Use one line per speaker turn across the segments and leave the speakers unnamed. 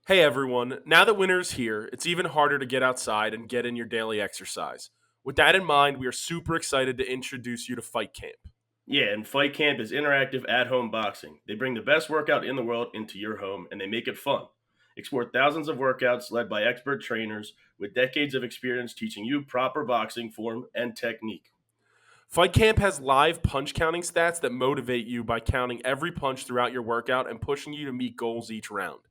Hey everyone, now that winter's here, it's even harder to get outside and get in your daily exercise. With that in mind, we are super excited to introduce you to Fight Camp.
Yeah, and Fight Camp is interactive at-home boxing. They bring the best workout in the world into your home, and they make it fun. Explore thousands of workouts led by expert trainers with decades of experience teaching you proper boxing form and technique.
Fight Camp has live punch counting stats that motivate you by counting every punch throughout your workout and pushing you to meet goals each round.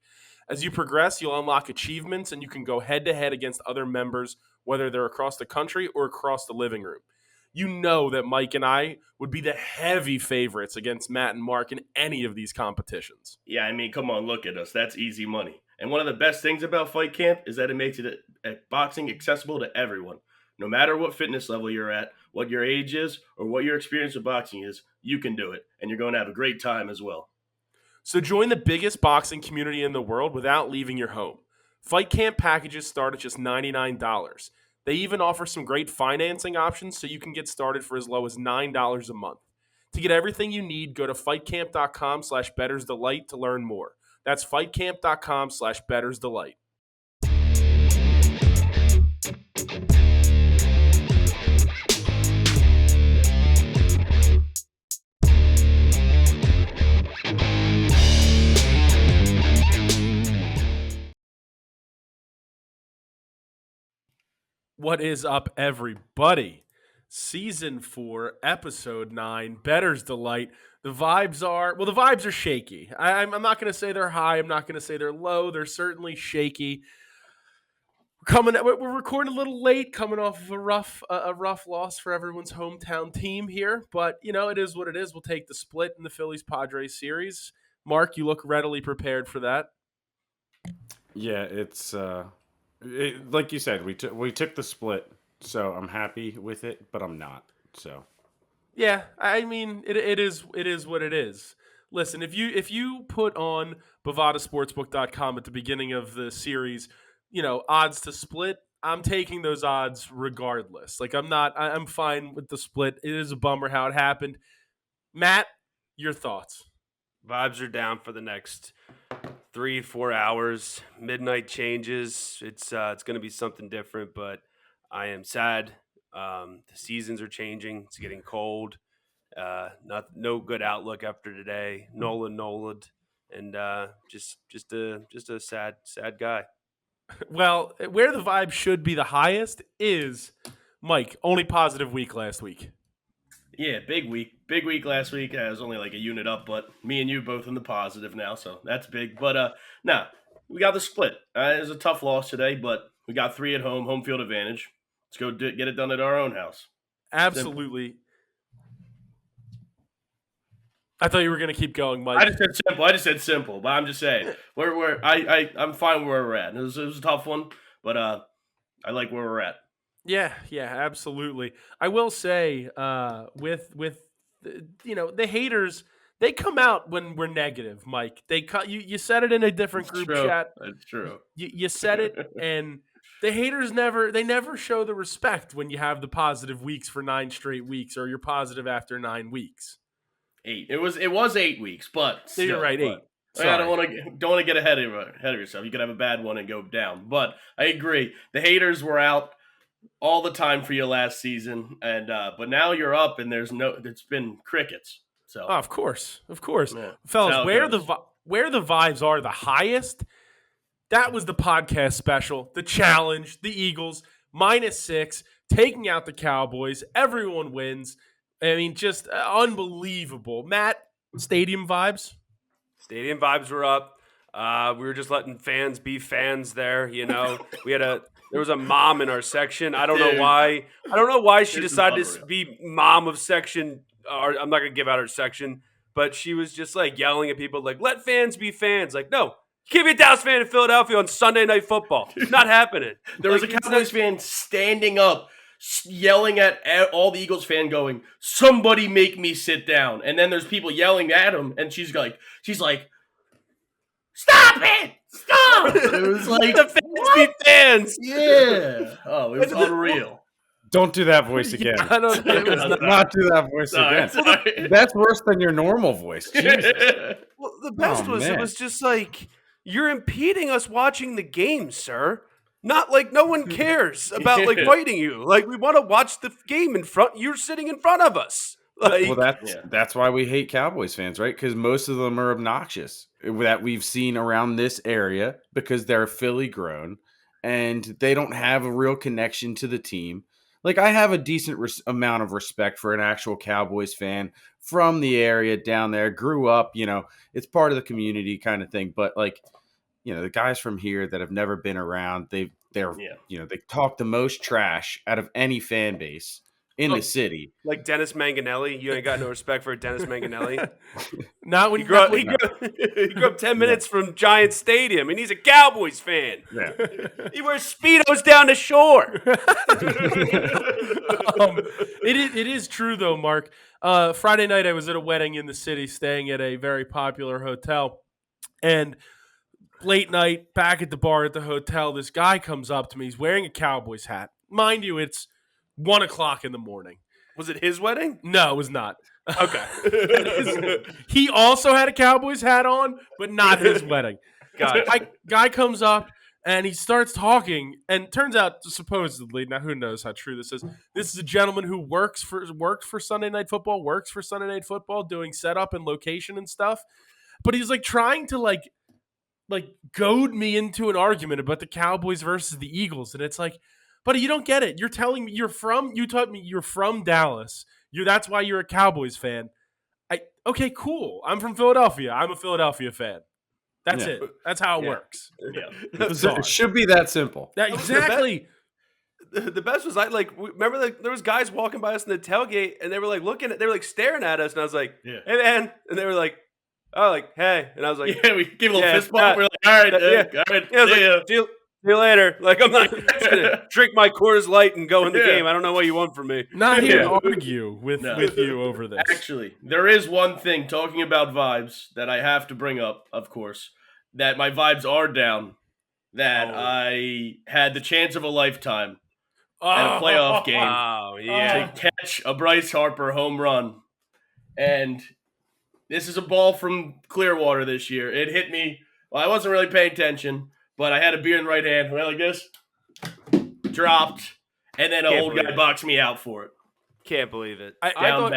As you progress, you'll unlock achievements and you can go head to head against other members, whether they're across the country or across the living room. You know that Mike and I would be the heavy favorites against Matt and Mark in any of these competitions.
Yeah, come on, look at us. That's easy money. And one of the best things about Fight Camp is that it makes boxing accessible to everyone. No matter what fitness level you're at, what your age is, or what your experience with boxing is, you can do it, and you're going to have a great time as well.
So join the biggest boxing community in the world without leaving your home. Fight Camp packages start at just $99. They even offer some great financing options so you can get started for as low as $9 a month. To get everything you need, go to fightcamp.com/bettorsdelight to learn more. That's fightcamp.com/bettorsdelight. What is up, everybody? Season 4, Episode 9, Bettors Delight. The vibes are shaky. I'm not going to say they're high. I'm not going to say they're low. They're certainly shaky. We're recording a little late, coming off of a rough loss for everyone's hometown team here. But, it is what it is. We'll take the split in the Phillies-Padres series. Mark, you look readily prepared for that.
Yeah, it's like you said, we took the split, so I'm happy with it, but I'm not. So
yeah, it is what it is. Listen, if you put on bovadasportsbook.com at the beginning of the series, odds to split, I'm taking those odds regardless. I'm fine with the split. It is a bummer how it happened. Matt, your thoughts?
Vibes are down for the next 3-4 hours. Midnight changes. It's going to be something different, but I am sad. The seasons are changing. It's getting cold. No good outlook after today. Nolan, and just a sad week.
Well, where the vibe should be the highest is Mike. Only positive week last week.
Yeah, big week last week. I was only like a unit up, but me and you both in the positive now, so that's big. But now we got the split. It was a tough loss today, but we got 3 at home field advantage. Let's go get it done at our own house.
Absolutely. Simple. I thought you were going to keep going, Mike.
I just said simple, but I'm just saying I'm fine where we're at. It was a tough one, but I like where we're at.
Yeah, absolutely. I will say, with the haters, they come out when we're negative, Mike. You said it in a different group chat.
That's true.
You said it, and the haters never show the respect when you have the positive weeks for 9 straight weeks, or you're positive after 9 weeks.
8. It was 8 weeks, but still,
you're right. 8.
I don't want to get ahead of yourself. You could have a bad one and go down, but I agree. The haters were out all the time for you last season, and but now you're up, and it's been crickets. So
of course, yeah. Fellas, where the vibes are the highest. That was the podcast special, the challenge, the Eagles -6, taking out the Cowboys. Everyone wins. Just unbelievable. Matt, stadium vibes.
Stadium vibes were up. We were just letting fans be fans there. There was a mom in our section. I don't know why she decided to be mom of section. Or I'm not going to give out her section, but she was just like yelling at people like, let fans be fans. Like, no, you can't be a Dallas fan in Philadelphia on Sunday Night Football. It's not happening.
There was a Cowboys fan standing up, yelling at all the Eagles fan going, somebody make me sit down. And then there's people yelling at him, and she's like, stop it! Stop! It was like
the fans be fans.
Yeah. Oh, it was unreal.
Don't do that voice again.
Yeah, I don't
not do that voice again.
Sorry.
That's worse than your normal voice. Jesus.
Well, the best was man. It was just like you're impeding us watching the game, sir. Not like no one cares about like fighting you. Like we want to watch the game in front. You're sitting in front of us. Like,
Well, that's why we hate Cowboys fans, right? Because most of them are obnoxious that we've seen around this area because they're Philly grown and they don't have a real connection to the team. Like I have a decent amount of respect for an actual Cowboys fan from the area down there. Grew up, it's part of the community kind of thing. But like, the guys from here that have never been around, they talk the most trash out of any fan base in the city.
Like Dennis Manganelli. You ain't got no respect for Dennis Manganelli.
Not when
he grew up 10 minutes from Giant Stadium, and he's a Cowboys fan.
Yeah.
He wears Speedos down the shore.
It is true, though, Mark. Friday night, I was at a wedding in the city, staying at a very popular hotel. And late night, back at the bar at the hotel, this guy comes up to me. He's wearing a Cowboys hat. Mind you, it's 1 o'clock in the morning.
Was it his wedding?
No, it was not.
Okay.
He also had a Cowboys hat on, but not his wedding. Guy comes up and he starts talking, and turns out, supposedly, now who knows how true this is a gentleman who worked for Sunday Night Football, doing setup and location and stuff. But he's like trying to like goad me into an argument about the Cowboys versus the Eagles, and it's like, buddy, you don't get it. You're telling me you taught me you're from Dallas. That's why you're a Cowboys fan. Okay, cool. I'm from Philadelphia. I'm a Philadelphia fan. That's it. That's how it works.
Yeah.
It should be that simple.
Exactly.
The best was remember there was guys walking by us in the tailgate, and they were like staring at us, and I was like, hey man, and they were like, oh, like, hey, and I was like,
we give a little fist bump. We're like, all right,
see you later. Like, I'm not just gonna drink my Coors Light and go in the game. I don't know what you want from me.
Not here to argue with you over this.
Actually, there is one thing, talking about vibes, that I have to bring up, of course, that my vibes are down, that I had the chance of a lifetime at a playoff game to catch a Bryce Harper home run. And this is a ball from Clearwater this year. It hit me. Well, I wasn't really paying attention, but I had a beer in the right hand. Went like this, dropped, and then an old guy boxed me out for it.
Can't believe it.
Down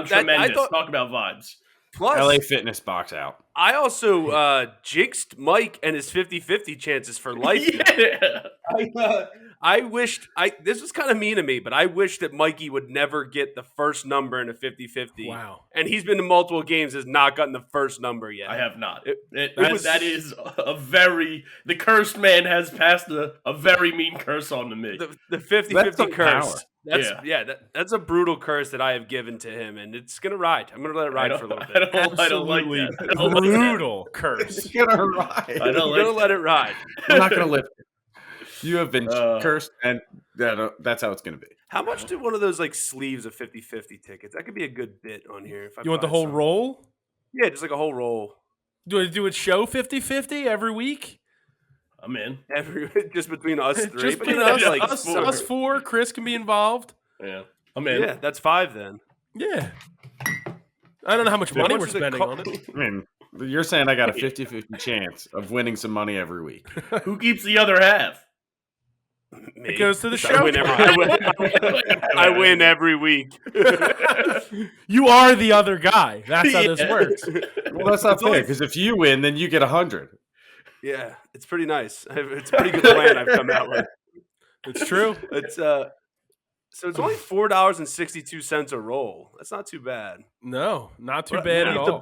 tremendous. Talk about vibes.
Plus,
LA Fitness box out.
I also jinxed Mike and his 50-50 chances for life. I wished this was kind of mean of me, but I wish that Mikey would never get the first number in a 50-50.
Wow.
And he's been to multiple games, has not gotten the first number yet.
I have not. That is a very, the cursed man has passed a very mean curse on to me.
The 50-50 curse.
Power.
That's a brutal curse that I have given to him, and it's gonna ride. I'm gonna let it ride for a little bit.
I don't like that.
Brutal curse.
It's gonna ride.
I don't like
let it ride.
I'm not gonna lift it. You have been cursed, and that's how it's gonna be.
How much do one of those like sleeves of 50-50 tickets? That could be a good bit on here. If I
You want the whole roll?
Yeah, just like a whole roll.
Do it show 50-50 every week?
I'm in.
Just between us three.
Just between us four. Chris can be involved.
Yeah, I'm in.
Yeah, that's 5 then.
Yeah. I don't know how much money we're spending on it.
I mean, you're saying I got a 50-50 chance of winning some money every week.
Who keeps the other half?
Me.
It goes to the show.
I win every week.
You are the other guy. That's how this works.
Well, that's not fair, because if you win, then you get 100.
Yeah, it's pretty nice. It's a pretty good plan I've come out with.
It's true.
It's so it's only $4.62 a roll. That's not too bad.
No, not too bad at all.
You got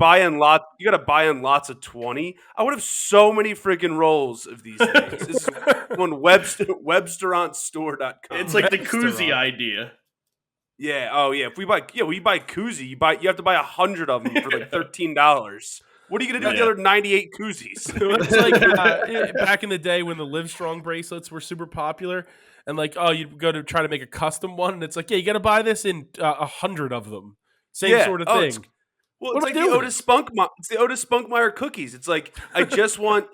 to buy in lots of 20. I would have so many freaking rolls of these things. This is on websterantstore.com.
It's like the koozie idea.
Yeah. Oh yeah. If we buy koozie, you have to buy 100 of them for like $13. What are you gonna do with the other 98 koozies?
It's like back in the day when the Livestrong bracelets were super popular, and like, oh, you'd go to try to make a custom one, and it's like, yeah, you got to buy this in 100 of them. Same sort of thing.
It's like the Otis Spunkmeyer. It's the Otis Spunkmeyer cookies. It's like I just want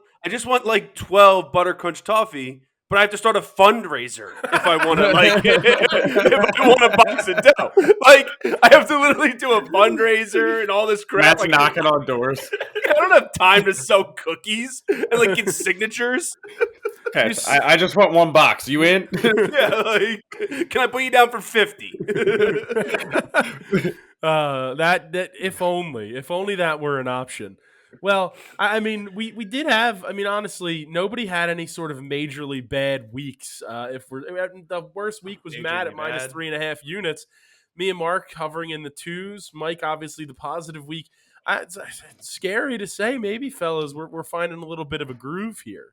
like 12 buttercrunch toffee, but I have to start a fundraiser if I want to if I want a box of dough. Like I have to literally do a fundraiser and all this crap.
Matt's knocking on doors.
I don't have time to sell cookies and like get signatures.
Okay, I just want one box. You in?
Yeah, like can I put you down for 50?
That if only that were an option. Well, I mean, we did have. I mean, honestly, nobody had any sort of majorly bad weeks. If we're the worst week was Matt at
Majorly bad.
-3.5 units. Me and Mark hovering in the 2s. Mike, obviously, the positive week. It's scary to say, maybe, fellas, we're finding a little bit of a groove here.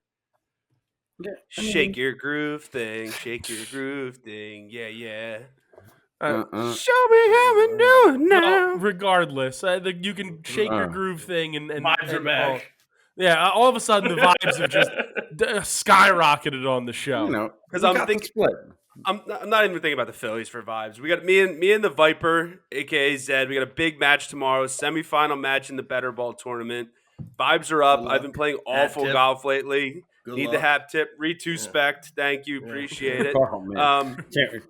Shake your groove thing, shake your groove thing. Yeah, yeah.
Uh,
Show me how we do it now.
Well, regardless, you can shake your groove thing and
Vibes are back.
Yeah, all of a sudden the vibes have just skyrocketed on the show.
You know,
Because
we
I'm
got the
thinking,
split.
I'm not even thinking about the Phillies for vibes. We got me and the Viper, aka Zed. We got a big match tomorrow, semifinal match in the Better Ball tournament. Vibes are up.
Good
I've
luck.
been playing
Hat
awful
tip.
golf lately.
Good
Need
luck.
the hat tip. Respect. Thank you.
Yeah.
Appreciate it.
Oh man, Can't-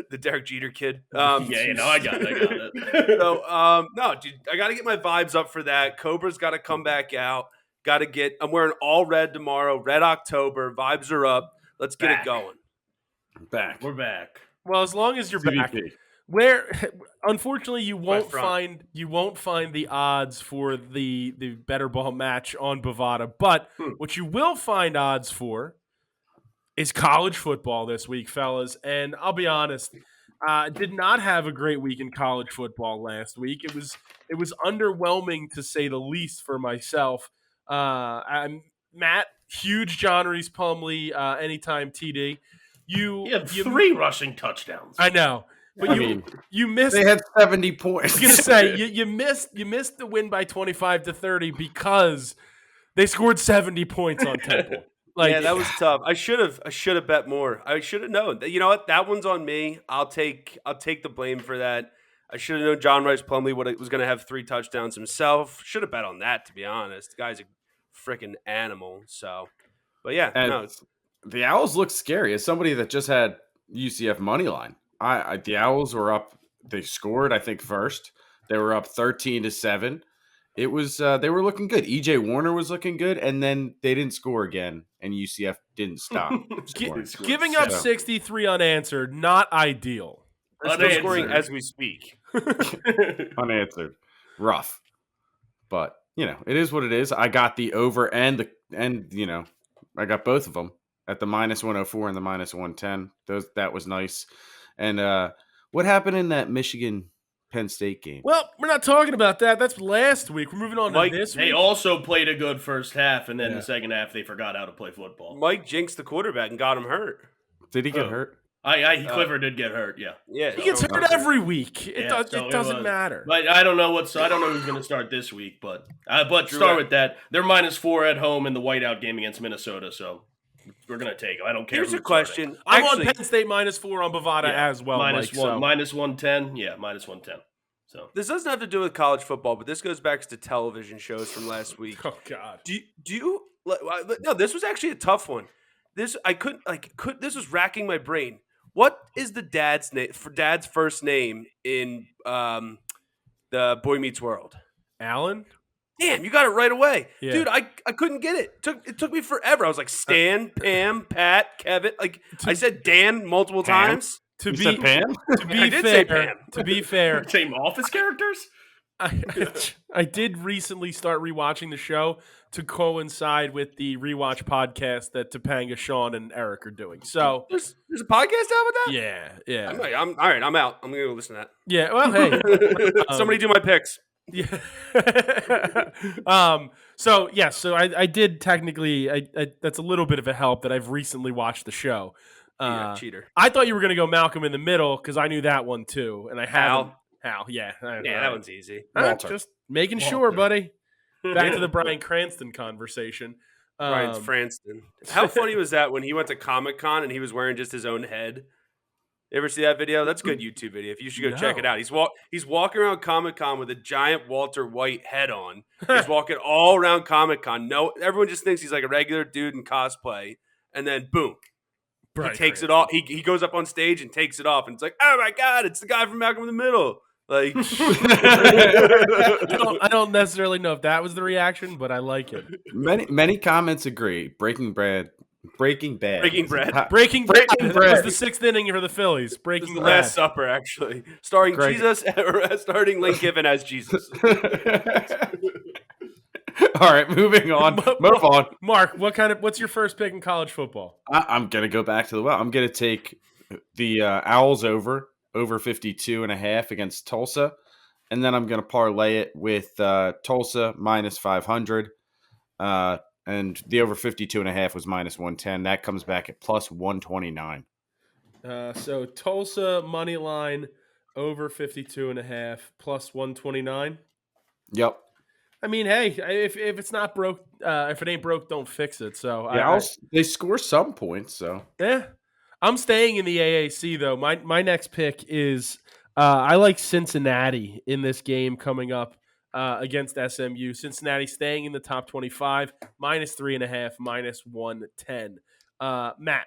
The Derek Jeter kid.
Yeah, you know, I got it.
So, no, dude, I got to get my vibes up for that. Cobra's got to come back out. Got to get. I'm wearing all red tomorrow. Red October. Vibes are up. Let's get
Back.
it going.
back.
We're back.
Well, as long as you're back,
CVP.
where unfortunately you won't
front.
find the odds for the Better Ball match on Bovada, but what you will find odds for is college football this week, fellas. And I'll be honest, did not have a great week in college football last week. It was underwhelming to say the least for myself. I'm Matt, huge John Reese Plumlee, anytime TD.
He had 3 rushing touchdowns.
I know, but
I mean,
you missed.
They had 70 points.
I was gonna say you missed the win by 25-30 because they scored 70 points on Temple. Like,
yeah, that was tough. I should have bet more. I should have known. You know what? That one's on me. I'll take the blame for that. I should have known John Rice Plumlee was going to have 3 touchdowns himself. Should have bet on that, to be honest. The guy's a freaking animal. So, but yeah,
And
no.
the Owls look scary. As somebody that just had UCF money line, the Owls were up. They scored, I think, first. They were up 13-7. It was they were looking good. EJ Warner was looking good, and then they didn't score again, and UCF didn't stop scoring.
giving up 63 unanswered, not ideal.
They're still scoring as we speak.
Unanswered, rough, but it is what it is. I got the over and I got both of them at the -104 and the -110. That was nice. And what happened in that Michigan Penn State game?
Well, we're not talking about that. That's last week. We're moving on
Mike,
to this
They
week.
also played a good first half, and then the second half they forgot how to play football.
Mike jinxed the quarterback and got him hurt.
Did he get hurt?
Clifford did get hurt, yeah.
Yeah,
He gets hurt every week. It
So
doesn't
was.
matter.
But I don't know who's going to start this week, but
Drew,
start with that. They're -4 at home in the whiteout game against Minnesota, so we're going to take them. I don't care.
Here's
who's
a question.
I'm
Actually,
on Penn State -4 on Bovada as well,
minus
Mike. So.
-110. Yeah, -110. So
this doesn't have to do with college football, but this goes back to television shows from last week.
Oh God.
Do you? No, this was actually a tough one. This was racking my brain. What is the dad's name for dad's first name in the Boy Meets World?
Alan?
Damn, you got it right away.
Yeah.
Dude, I couldn't get it. It took me forever. I was like Stan, Pam, Pat, Kevin. Like I said Dan multiple
Pam?
times.
To
You
be
said Pam?
to be
I did say
fair,
Pam.
to be fair,
same Office characters?
I did recently start rewatching the show to coincide with the rewatch podcast that Topanga, Sean, and Eric are doing. So
There's a podcast out with that?
yeah.
I'm all right, I'm out. I'm gonna go listen to
Yeah, well, hey.
that. Somebody do my picks.
Yeah. So I did technically. I that's a little bit of a help that I've recently watched the show.
Cheater.
I thought you were going to go Malcolm in the Middle because I knew that one too, and I haven't. Hal, yeah,
That one's easy.
Walter.
Just making
Walter.
sure, buddy. Back to the Bryan Cranston conversation.
Brian Franston. How funny was that when he went to Comic-Con and he was wearing just his own head? You ever see that video? That's a good YouTube video. If you should go check it
No.
out. He's walking around Comic-Con with a giant Walter White head on. He's walking all around Comic-Con. No, everyone just thinks he's like a regular dude in cosplay. And then boom, he takes it off. He goes up on stage and takes it off, and it's like, oh my god, it's the guy from Malcolm in the Middle. Like,
I don't necessarily know if that was the reaction, but I like it.
Many comments agree. Breaking Bad.
Breaking Bad.
Breaking Bad. That was the sixth inning for the Phillies. Breaking
the
Bad.
Last Supper, actually, starring Jesus, or starting Lane Kiffin as Jesus.
All right, moving on. Move on.
Mark, what's your first pick in college football?
I'm gonna go back to the well. I'm gonna take the Owls over 52.5 against Tulsa, and then I'm gonna parlay it with Tulsa minus 500, and the over 52.5 was minus 110. That comes back at plus 129.
So Tulsa money line over 52.5 plus 129.
Yep.
I mean, hey, if it's not broke, if it ain't broke, don't fix it. So
yeah, they score some points. So
yeah, I'm staying in the AAC though. My next pick is I like Cincinnati in this game coming up against SMU. Cincinnati staying in the top 25, minus 3.5, minus 110. Matt,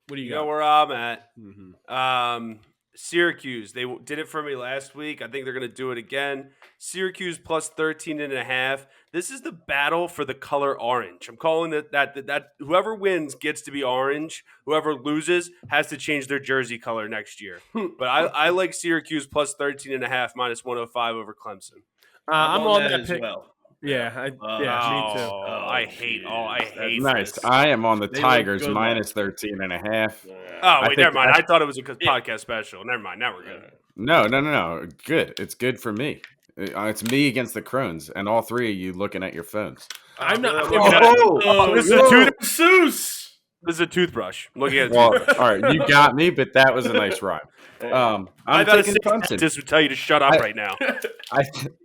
what do you got?
You know where I'm at.
Mm-hmm.
Syracuse. They did it for me last week. I think they're going to do it again. Syracuse plus 13.5. This is the battle for the color orange. I'm calling that whoever wins gets to be orange. Whoever loses has to change their jersey color next year. But I like Syracuse plus 13.5, minus 105 over Clemson.
I'm on that
as
pick.
well.
Yeah, me too.
I hate
nice.
this.
I am on the
They
Tigers
look good,
minus 13.5.
Oh, wait, never mind. I thought it was a podcast special. Never mind. Now we're good.
No. Good. It's good for me. It's me against the Crones, and all three of you looking at your phones.
I'm not.
This is a toothbrush. I'm looking at it.
Well, all right, you got me, but that was a nice rhyme. I'm taking Clemson.
Just would tell you to shut up right now.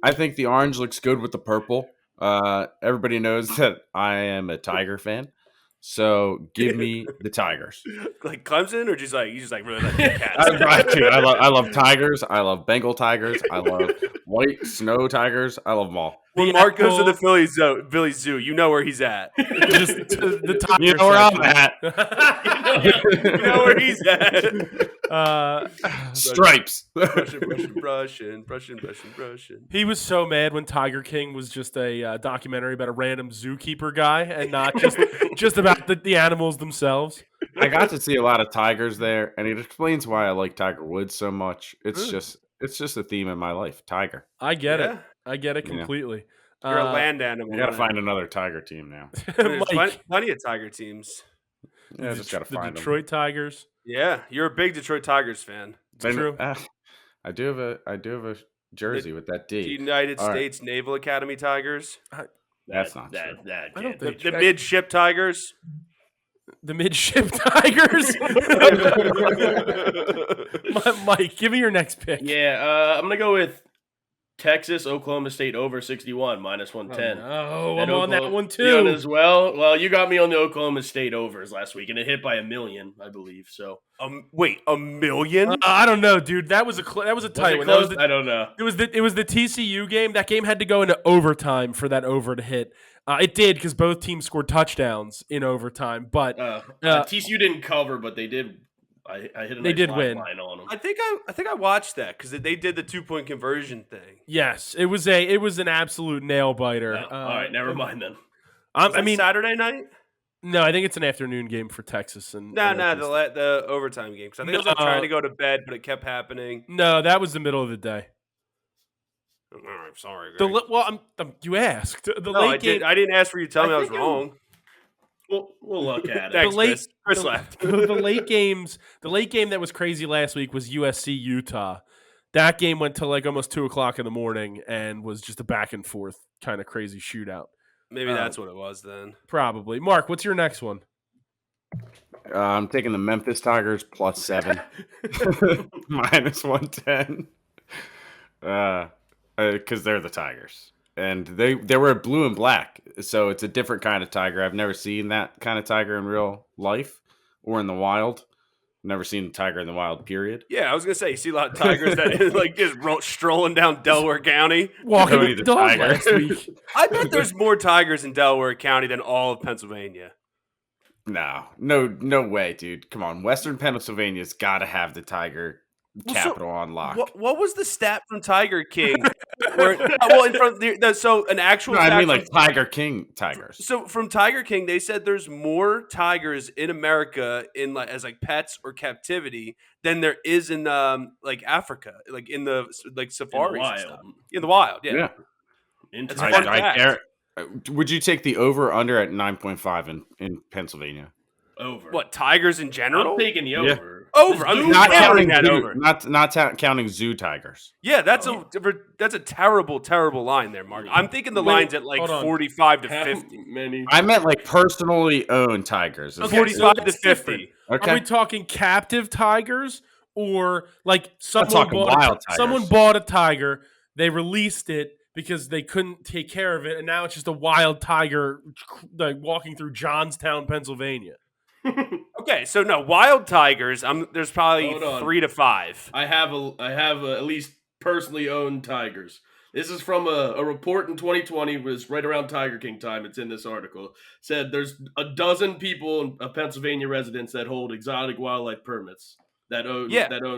I think the orange looks good with the purple. Everybody knows that I am a Tiger fan, so give me the Tigers.
Like Clemson, or just like you just like really like the Cats?
I love Tigers. I love Bengal Tigers. I love white snow tigers. I love them all.
When Mark goes to the Philly Zoo, you know where he's at.
Just the Tigers.
You know where I'm at.
You know where he's at.
Stripes.
Brushing.
He was so mad when Tiger King was just a documentary about a random zookeeper guy and not just about the animals themselves.
I got to see a lot of tigers there, and it explains why I like Tiger Woods so much. It's just a theme in my life. Tiger.
I get it. I get it completely.
You're a land animal.
I got to find another Tiger team now.
There's plenty of Tiger teams.
Yeah, I just got to find
the Detroit Tigers.
Yeah, you're a big Detroit Tigers fan.
It's true.
I do have a jersey with that D.
United States Naval Academy Tigers.
That's not true.
I don't think
The midship Tigers.
The midship Tigers. Mike, give me your next pick.
Yeah, I'm gonna go with Texas, Oklahoma State over 61 minus 110.
Oh, I'm on that one too.
You as well. Well, you got me on the Oklahoma State overs last week, and it hit by 1 million, I believe. So,
wait, 1 million?
I don't know, dude. That was a tight one.
I don't know.
It was the TCU game. That game had to go into overtime for that over to hit. It did because both teams scored touchdowns in overtime. But
TCU didn't cover, but they did. I hit a nice
win
line on them.
I think I watched that because they did the 2-point conversion thing.
Yes, it was an absolute nail biter.
All right, never mind then.
I mean, Saturday night.
No, I think it's an afternoon game for Texas and
the overtime game because I think I was trying to go to bed, but it kept happening.
No, that was the middle of the day.
All right, sorry. Greg.
You asked the
late game. I didn't ask for you to tell me I was wrong.
We'll look at it.
Thanks, Chris left.
The late game that was crazy last week was USC Utah. That game went till like almost 2:00 in the morning and was just a back and forth kind of crazy shootout.
Maybe that's what it was then.
Probably. Mark, what's your next one?
I'm taking the Memphis Tigers plus 7 minus 110 because they're the Tigers. And they were blue and black, so it's a different kind of tiger. I've never seen that kind of tiger in real life or in the wild. Never seen a tiger in the wild, period.
Yeah, I was going to say, you see a lot of tigers that like just strolling down Delaware County.
Walking with the dog last week.
I bet there's more tigers in Delaware County than all of Pennsylvania.
No way, dude. Come on, Western Pennsylvania's got to have the Tiger capital on lock.
What was the stat from Tiger King? So an actual.
No,
fact
I mean like
from,
Tiger King tigers.
So from Tiger King, they said there's more tigers in America in as pets or captivity than there is in like Africa, like in the safaris and stuff. In the wild, yeah. It's a fun fact.
Would you take the over under at 9.5 in Pennsylvania?
Over.
What, tigers in general?
I'm taking the over.
Over. I'm
not
counting
counting
that over.
Not counting zoo tigers.
Yeah, that's a terrible line there, Mark. I'm thinking the line's at 45 to 50.
Many.
I meant like personally owned tigers.
45 to 50.
Okay.
Are we talking captive tigers or like
wild tigers.
someone bought a tiger, they released it because they couldn't take care of it, and now it's just a wild tiger like walking through Johnstown, Pennsylvania?
Okay, so no, wild tigers. There's probably 3 to 5.
I have at least personally owned tigers. This is from a report in 2020. It was right around Tiger King time. It's in this article. Said there's a dozen people, Pennsylvania residents, that hold exotic wildlife permits that own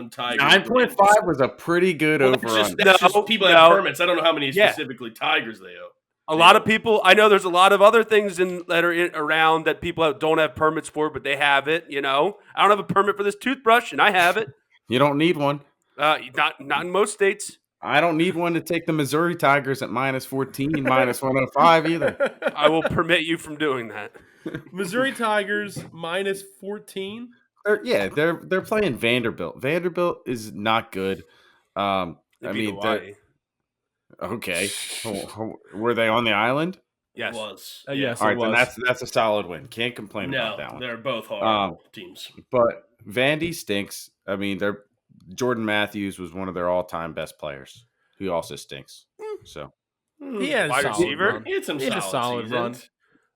tigers.
9.5 was a pretty good over.
That's just people that have permits. I don't know how many specifically tigers they own.
A lot of people, I know there's a lot of other things that are around that people don't have permits for, but they have it, I don't have a permit for this toothbrush, and I have it.
You don't need one.
Not in most states.
I don't need one to take the Missouri Tigers at -14, -105 either.
I will permit you from doing that.
Missouri Tigers -14?
They're playing Vanderbilt. Vanderbilt is not good. Okay. Were they on the island?
Yes.
It was.
Yes,
All right,
it was.
then that's a solid win. Can't complain about that one.
They're both horrible teams.
But Vandy stinks. I mean, Jordan Matthews was one of their all-time best players. He also stinks. So
he had a solid run.
He had a solid run.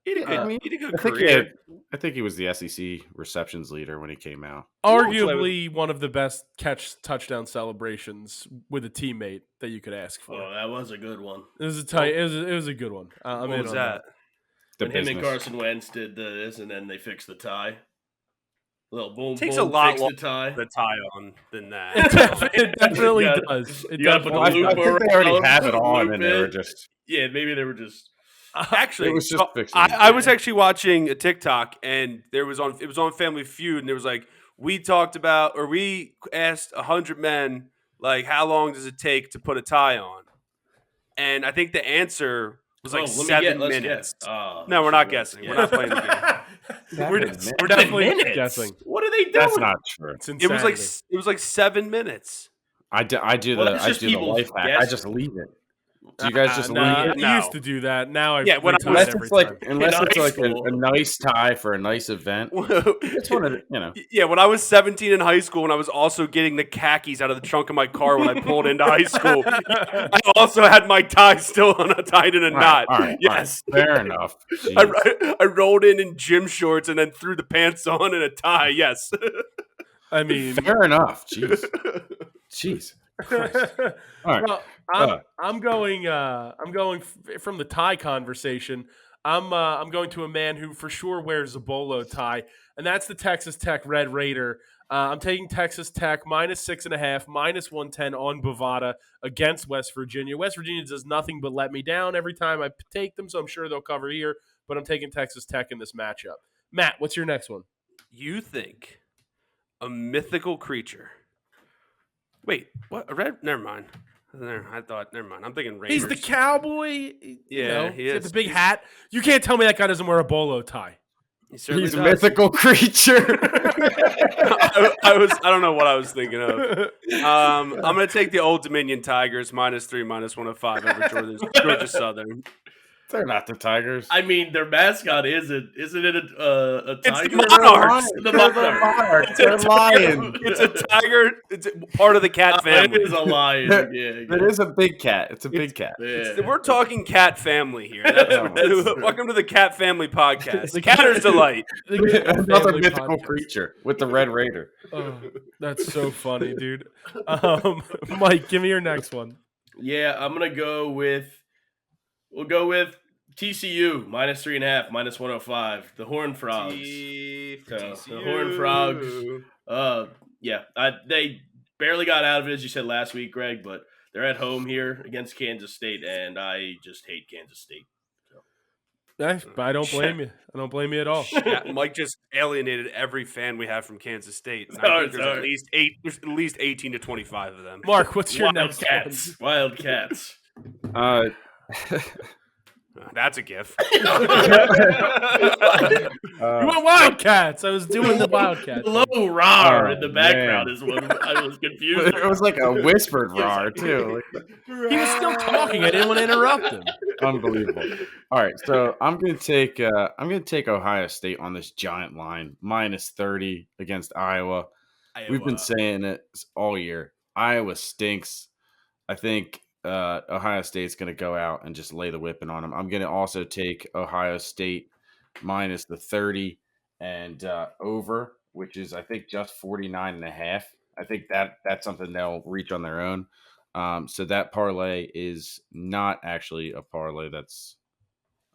He had a good career.
I think he was the SEC receptions leader when he came out.
Arguably one of the best touchdown celebrations with a teammate that you could ask for.
Oh, that was a good one.
It was a good one.
What was that?
When him and Carson Wentz did this, and then they fixed the tie. A little boom.
It takes
boom,
a lot
fix
longer
the tie.
to tie on than that.
It definitely does.
You got to put the
I
loop
think they already have it on, and they were just.
Yeah, maybe they were just.
Actually,
it was just fixing.
I was actually watching a TikTok, and it was on Family Feud, and it was like we asked 100 men how long does it take to put a tie on, and I think the answer was 7 minutes. No, we're not guessing. We're not playing the game.
We're definitely guessing.
What are they doing?
That's not true.
It was like 7 minutes.
I do the life hack. I just leave it. Do you guys just leave it?
I used to do that. Now
unless it's like a nice tie for a nice event. It's one of the,
Yeah, when I was 17 in high school, and I was also getting the khakis out of the trunk of my car when I pulled into high school, I also had my tie still tied in a knot.
All right,
yes,
fair enough.
I rolled in gym shorts and then threw the pants on and a tie. Yes,
I mean
fair enough. Jeez. Christ. All right.
Well, I'm going from the tie conversation. I'm going to a man who for sure wears a bolo tie, and that's the Texas Tech Red Raider. I'm taking Texas Tech -6.5, -110 on Bovada against West Virginia. West Virginia does nothing but let me down every time I take them, so I'm sure they'll cover here. But I'm taking Texas Tech in this matchup. Matt, what's your next one?
You think a mythical creature? Wait, what? A red? Never mind. Never mind. I'm thinking Raiders.
He's the cowboy.
Yeah,
he is. The big hat. You can't tell me that guy doesn't wear a bolo tie.
He's a mythical creature.
I don't know what I was thinking of. I'm going to take the Old Dominion Tigers -3, -105 over Georgia Southern.
They're not the Tigers.
I mean, their mascot isn't it a tiger?
It's the Monarchs.
The Monarchs.
It's a lion.
It's a tiger. It's part of the cat family.
It is a lion. Yeah.
It is a big cat. It's a big cat.
We're talking cat family here. Welcome to the Cat Family Podcast. The Catter's Delight.
Another mythical creature with the Red Raider.
Oh, that's so funny, dude. Mike, give me your next one.
Yeah, I'm gonna go with. We'll go with TCU minus 3.5, minus 105. The Horned Frogs. The Horned Frogs. They barely got out of it, as you said last week, Greg, but they're at home here against Kansas State, and I just hate Kansas State.
But I don't blame you. I don't blame you at all.
Yeah, Mike just alienated every fan we have from Kansas State. And I think there's at least 18 to 25 of them.
Mark, what's your next
Wildcats.
That's a gif.
You went Wildcats. I was doing the Wildcats.
Low roar in the background is what I was confused.
It was like a whispered roar too.
He was still talking. I didn't want to interrupt him.
Unbelievable. All right, so I'm gonna take Ohio State on this giant line, minus 30 against Iowa. We've been saying it all year. Iowa stinks. I think Ohio State's going to go out and just lay the whipping on them. I'm going to also take Ohio State minus the 30 and over, which is, I think, just 49.5. I think that's something they'll reach on their own. So that parlay is not actually a parlay that's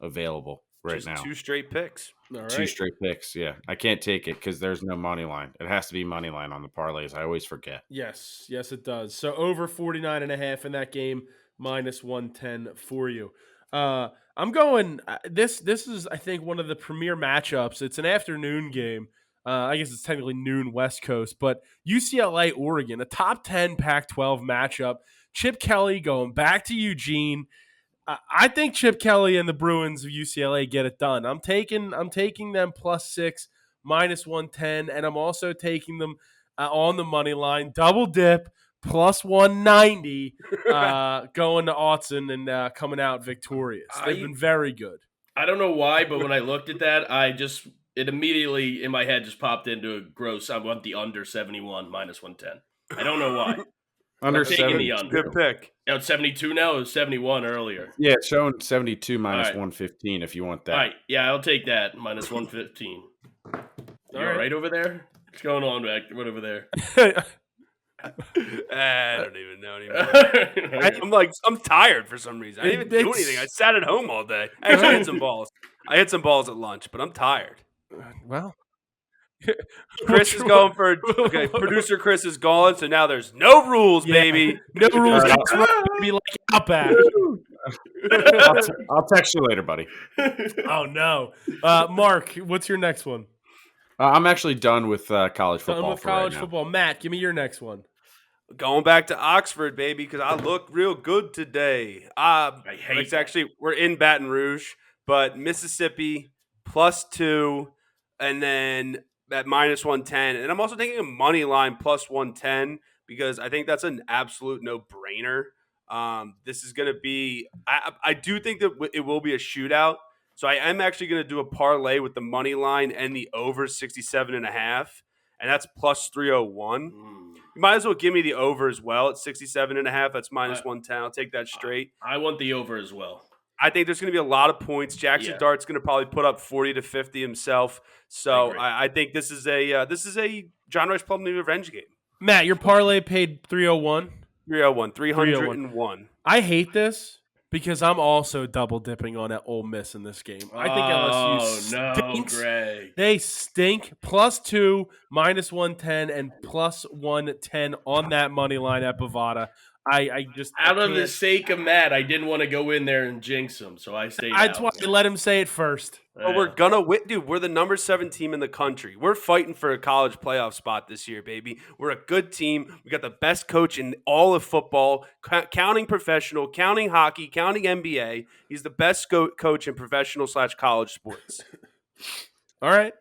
available
just
now.
2 straight picks.
All right.
2 straight picks, yeah. I can't take it because there's no money line. It has to be money line on the parlays. I always forget.
Yes, it does. So over 49.5 in that game, minus 110 for you. I'm going. This is, I think, one of the premier matchups. It's an afternoon game. I guess it's technically noon West Coast, but UCLA, Oregon, a top 10 Pac-12 matchup. Chip Kelly going back to Eugene. I think Chip Kelly and the Bruins of UCLA get it done. I'm taking them +6, minus 110, and I'm also taking them on the money line, double dip, plus 190, going to Autzen and coming out victorious. They've been very good.
I don't know why, but when I looked at that, it immediately in my head just popped into a gross. I want the under 71, minus 110. I don't know why.
Under
taking
70.
the under.
Good pick.
It's 72 now. It was 71 earlier.
Yeah, it's showing 72 minus
All right.
115 if you want that.
All right. Yeah, I'll take that. Minus 115. You all right over there? What's going on back? What over there?
I don't even know anymore. I'm tired for some reason. I didn't even do anything. I sat at home all day. Actually, I hit some balls. I hit some balls at lunch, but I'm tired.
Well,
Chris is going for producer Chris is gone, so now there's no rules, baby.
No rules. Be like Outback.
I'll text you later, buddy.
Oh no, Mark, what's your next one?
I'm actually done with college football.
Done with college football. Matt, give me your next one.
Going back to Oxford, baby, because I look real good today. We're in Baton Rouge, but Mississippi +2, and then at minus 110. And I'm also taking a money line plus 110 because I think that's an absolute no-brainer. This is going to be – I do think that it will be a shootout. So I am actually going to do a parlay with the money line and the over 67.5, and that's plus 301. You might as well give me the over as well at 67.5. That's minus 110. I'll take that straight.
I want the over as well.
I think there's going to be a lot of points. Jackson Dart's going to probably put up 40 to 50 himself. So I think this is a John Rice Plumlee revenge game.
Matt, your parlay paid 301.
301.
I hate this because I'm also double dipping on Ole Miss in this game. I think LSU stinks.
Greg.
They stink. +2, minus 110, and plus 110 on that money line at Bovada. I just
out of the sake of Matt, I didn't want to go in there and jinx him, so I stayed out.
That's why I let him say it first.
Well, we're gonna win, dude. We're the number 7 team in the country. We're fighting for a college playoff spot this year, baby. We're a good team. We got the best coach in all of football, counting professional, counting hockey, counting NBA. He's the best coach in professional/college sports.
All right.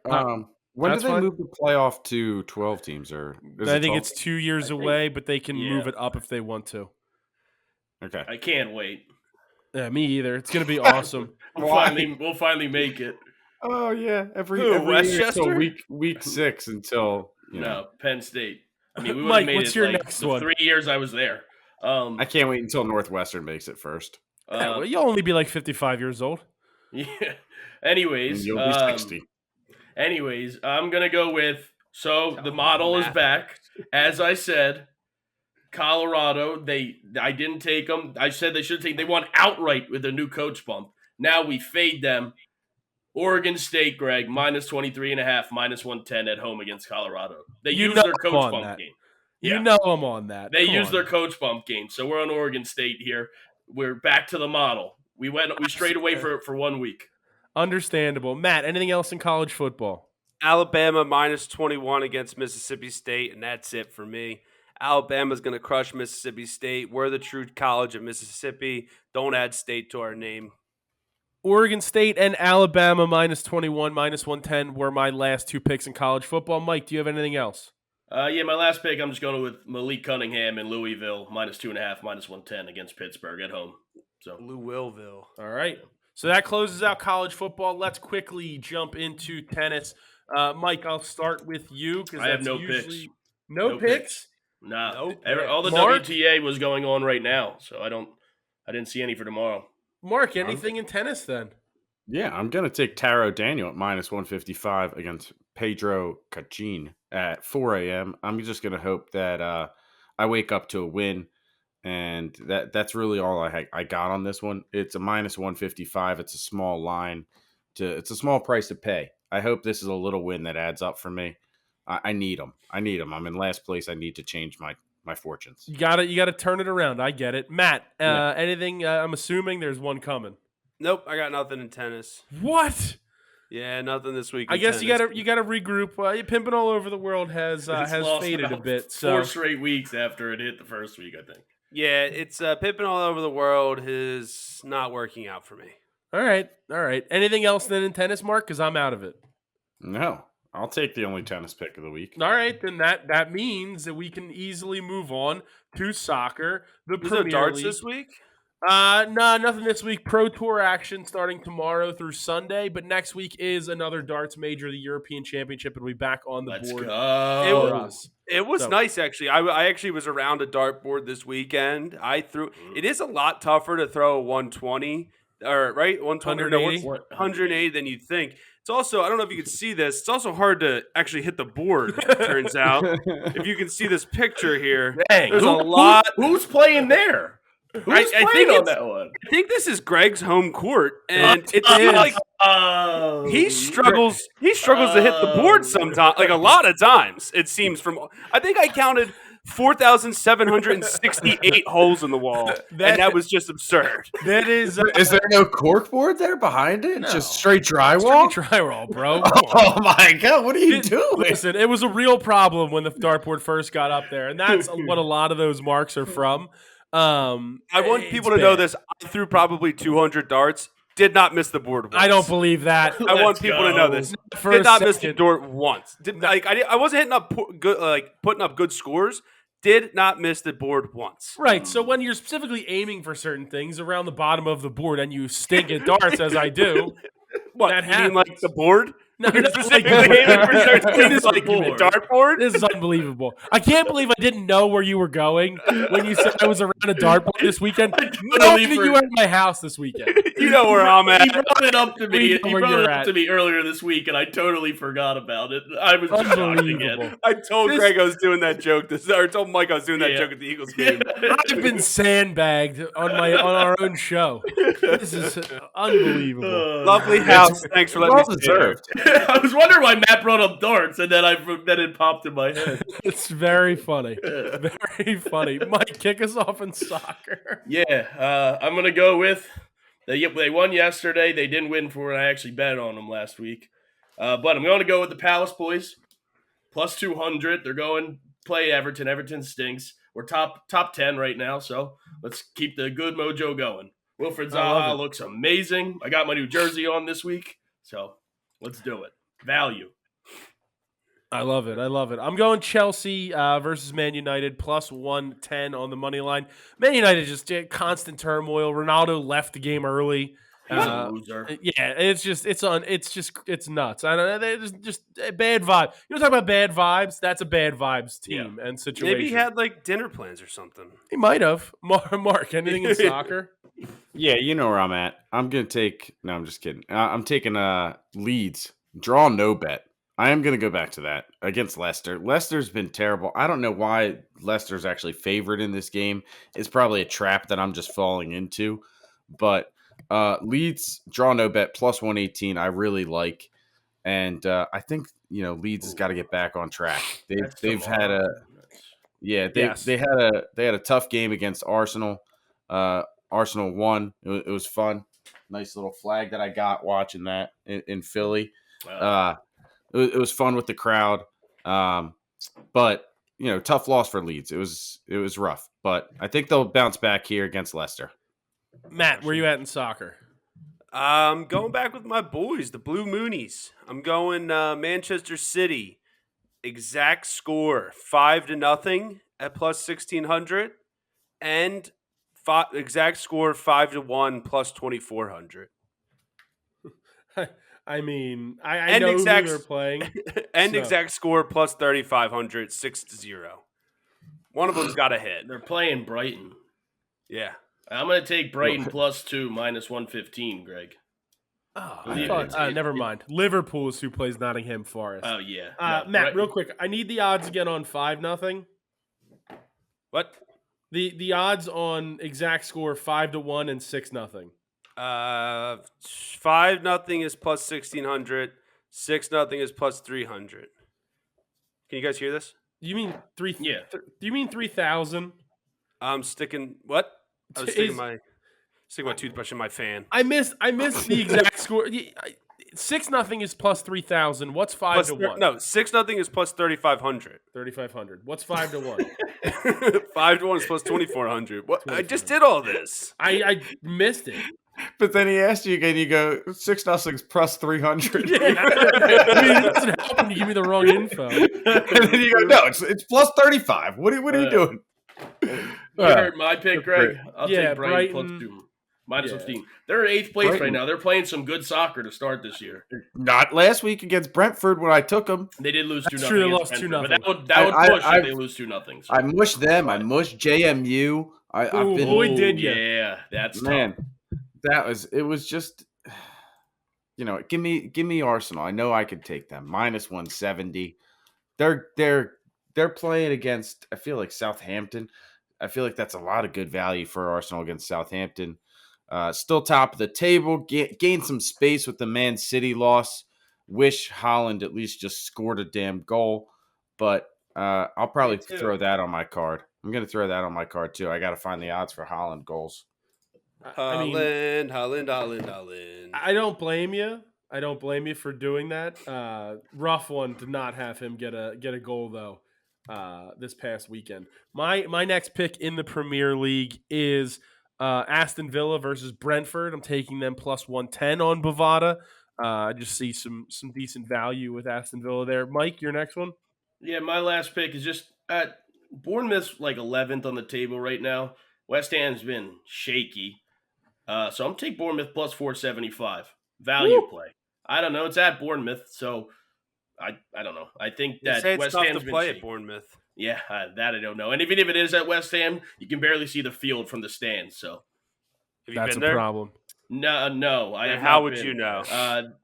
When do they move the playoff to 12 teams? Or
I think it's 2 years away, but they can move it up if they want to.
Okay.
I can't wait.
Yeah, me either. It's going to be awesome.
We'll finally make it.
Oh, yeah. Every
Westchester?
year until week 6 until
Penn State. I mean, we
Mike,
made
what's
it
your
like
next
the
one?
3 years I was there.
I can't wait until Northwestern makes it first.
Well, you'll only be like 55 years old.
Yeah. Anyways,
And you'll be 60.
Anyways, I'm going to go with, the model is back. As I said, Colorado, I didn't take them. I said they should take, they won outright with a new coach bump. Now we fade them. Oregon State, Greg, minus 23.5, minus 110 at home against Colorado. They use their coach bump game.
You know I'm on that.
They use their coach bump game. So we're on Oregon State here. We're back to the model. We strayed away for 1 week.
Understandable. Matt, anything else in college football?
Alabama minus 21 against Mississippi State, and that's it for me. Alabama's going to crush Mississippi State. We're the true college of Mississippi. Don't add state to our name.
Oregon State and Alabama minus 21, minus 110 were my last two picks in college football. Mike, do you have anything else?
Yeah, my last pick, I'm just going with Malik Cunningham in Louisville, minus 2.5, minus 110 against Pittsburgh at home. So
Louisville.
All right. So that closes out college football. Let's quickly jump into tennis. Mike, I'll start with you.
I have no picks.
No picks?
Nah.
No
All the
Mark?
WTA was going on right now, so I didn't see any for tomorrow.
Mark, anything in tennis then?
Yeah, I'm going to take Taro Daniel at minus 155 against Pedro Cachin at 4 a.m. I'm just going to hope that I wake up to a win, and that's really all I got on this one. It's a minus 155. It's a small line. It's a small price to pay. I hope this is a little win that adds up for me. I need them. I'm in last place. I need to change my fortunes.
You gotta turn it around. I get it. Matt, anything? I'm assuming there's one coming.
Nope, I got nothing in tennis.
What?
Yeah, nothing this week.
I guess you gotta regroup. Pimping all over the world has faded a bit. So
4 straight weeks after it hit the first week, I think.
Yeah, it's pimping all over the world is not working out for me.
All right. Anything else then in tennis, Mark? Because I'm out of it.
No, I'll take the only tennis pick of the week.
All right, then that means that we can easily move on to soccer. The
Is there
Premier
darts
League.
this week?
No, nothing this week. Pro Tour action starting tomorrow through Sunday, but next week is another darts major, the European Championship. It'll be back on the
Let's
board
go.
for us.
It was nice, actually. I actually was around a dartboard this weekend. It is a lot tougher to throw a 120, or right, 120, 180 than you'd think. It's also, I don't know if you can see this, it's also hard to actually hit the board, turns out. If you can see this picture here, there's a lot.
Who's playing there? Who's playing on that one?
I think this is Greg's home court, and it seems like he struggles to hit the board sometimes, like a lot of times, it seems. I think I counted 4,768 holes in the wall, and that was just absurd.
That is.
Is there no corkboard there behind it?
No.
Just straight drywall?
Straight drywall, bro.
Oh my god, what are you doing?
Listen, it was a real problem when the dartboard first got up there, and that's what a lot of those marks are from.
I want people to know this. I threw probably 200 darts. Did not miss the board once.
I don't believe that.
I want people to know this. Did not miss the door once. I wasn't hitting up putting up good scores. Did not miss the board once.
Right. So when you're specifically aiming for certain things around the bottom of the board and you stink at darts, as I do,
what
that
you
happens.
mean, like the board?
No,
You're
not
specifically
like
aiming for certain things, like the
board.
dartboard.
This is unbelievable. I can't believe I didn't know where you were going when you said I was around a dartboard this weekend. No, you were at my house this weekend.
You know where I'm at.
He brought it up to me.
We know
He
where
brought
you're
it
at.
up to me earlier this week, and I totally forgot about it. I was just shocked
Unbelievable.
again.
I told Greg I was doing that joke. Or told Mike I was doing that
Yeah.
joke at the Eagles game.
I've been sandbagged on our own show. This is unbelievable.
Lovely house. Thanks for letting me
Well
stay there.
deserved.
I was wondering why Matt brought up darts, and then it popped in my head.
It's very funny. Very funny. Mike, kick us off in soccer.
Yeah, I'm gonna go with they won yesterday. They didn't win for it. I actually bet on them last week, but I'm going to go with the Palace boys plus 200. They're going play Everton. Everton stinks. We're top 10 right now, so let's keep the good mojo going. Wilfred Zaha looks amazing. I got my new jersey on this week, so let's do it. Value.
I love it. I'm going Chelsea versus Man United plus 110 on the money line. Man United just constant turmoil. Ronaldo left the game early.
He's a loser.
Yeah, it's nuts. I don't know. They're just a bad vibe. You want to talk about bad vibes? That's a bad vibes team and situation.
Maybe he had like dinner plans or something.
He might have. Mark, anything in soccer?
Yeah, you know where I'm at. I'm going to take – no, I'm just kidding. I'm taking Leeds. Draw no bet. I am going to go back to that against Leicester. Leicester's been terrible. I don't know why Leicester's actually favored in this game. It's probably a trap that I'm just falling into. But Leeds draw no bet plus 118. I really like, and I think Leeds has got to get back on track. They've had a
Yes.
they had a tough game against Arsenal. Arsenal won. It was fun. Nice little flag that I got watching that in Philly. It was fun with the crowd. But tough loss for Leeds. It was rough, but I think they'll bounce back here against Leicester.
Matt, where you at in soccer?
I'm going back with my boys, the Blue Moonies. I'm going Manchester City. Exact score 5-0 at plus 1600, and exact score 5-1 plus 2400.
I mean, I know who they're playing.
And exact score plus 3500, 6-0. One of them's got to hit.
They're playing Brighton.
Yeah.
I'm going to take Brighton +2 minus 115, Greg.
Oh, I thought. Never mind. Liverpool is who plays Nottingham Forest.
Oh, yeah.
Matt, real quick. I need the odds again on 5-0.
What?
The odds on exact score 5-1 and 6-0.
5-0 is plus 1600. 6-0 is plus 300. Can you guys hear this?
You mean three?
Yeah.
Do you mean 3,000?
I'm sticking what? I was sticking my toothbrush in my fan.
I missed the exact score. 6-0 is plus 3,000. What's 5-1?
No, 6-0 is plus 3,500.
3,500. What's 5-1?
5-1 is plus 2,400. What? I just did all this.
I missed it.
But then he asked you again. You go 6-0 plus 300.
Yeah. I mean, it doesn't help when you give me the wrong info.
And then you go, no, it's plus 35. What are you doing?
You heard my pick, Greg. I'll take Brighton +2 minus 15. They're in 8th place right now. They're playing some good soccer to start this year.
Not last week against Brentford when I took them.
They did lose 2-0.
True, they lost 2-0.
But that would push if they lose 2-0. So.
I mushed them. I mushed JMU.
Yeah, that's
man.
Tough.
It was just, give me Arsenal. I know I could take them minus 170. They're playing against, I feel like, Southampton. I feel like that's a lot of good value for Arsenal against Southampton. Still top of the table. Gained some space with the Man City loss. Wish Haaland at least just scored a damn goal. But I'll probably throw that on my card. I'm going to throw that on my card too. I got to find the odds for Haaland goals.
Haaland.
I don't blame you. I don't blame you for doing that. Rough one to not have him get a goal though. This past weekend. My next pick in the Premier League is Aston Villa versus Brentford. I'm taking them plus 110 on Bovada. I just see some decent value with Aston Villa there. Mike, your next one?
Yeah, my last pick is just Bournemouth's like 11th on the table right now. West Ham's been shaky. So I'm taking Bournemouth plus 475. Value play. I don't know. It's at Bournemouth, so I don't know. I think that West Ham's
to play
been
at Bournemouth.
Yeah, that I don't know. And even if it is at West Ham, you can barely see the field from the stands. So
that's a problem.
No.
How would you know?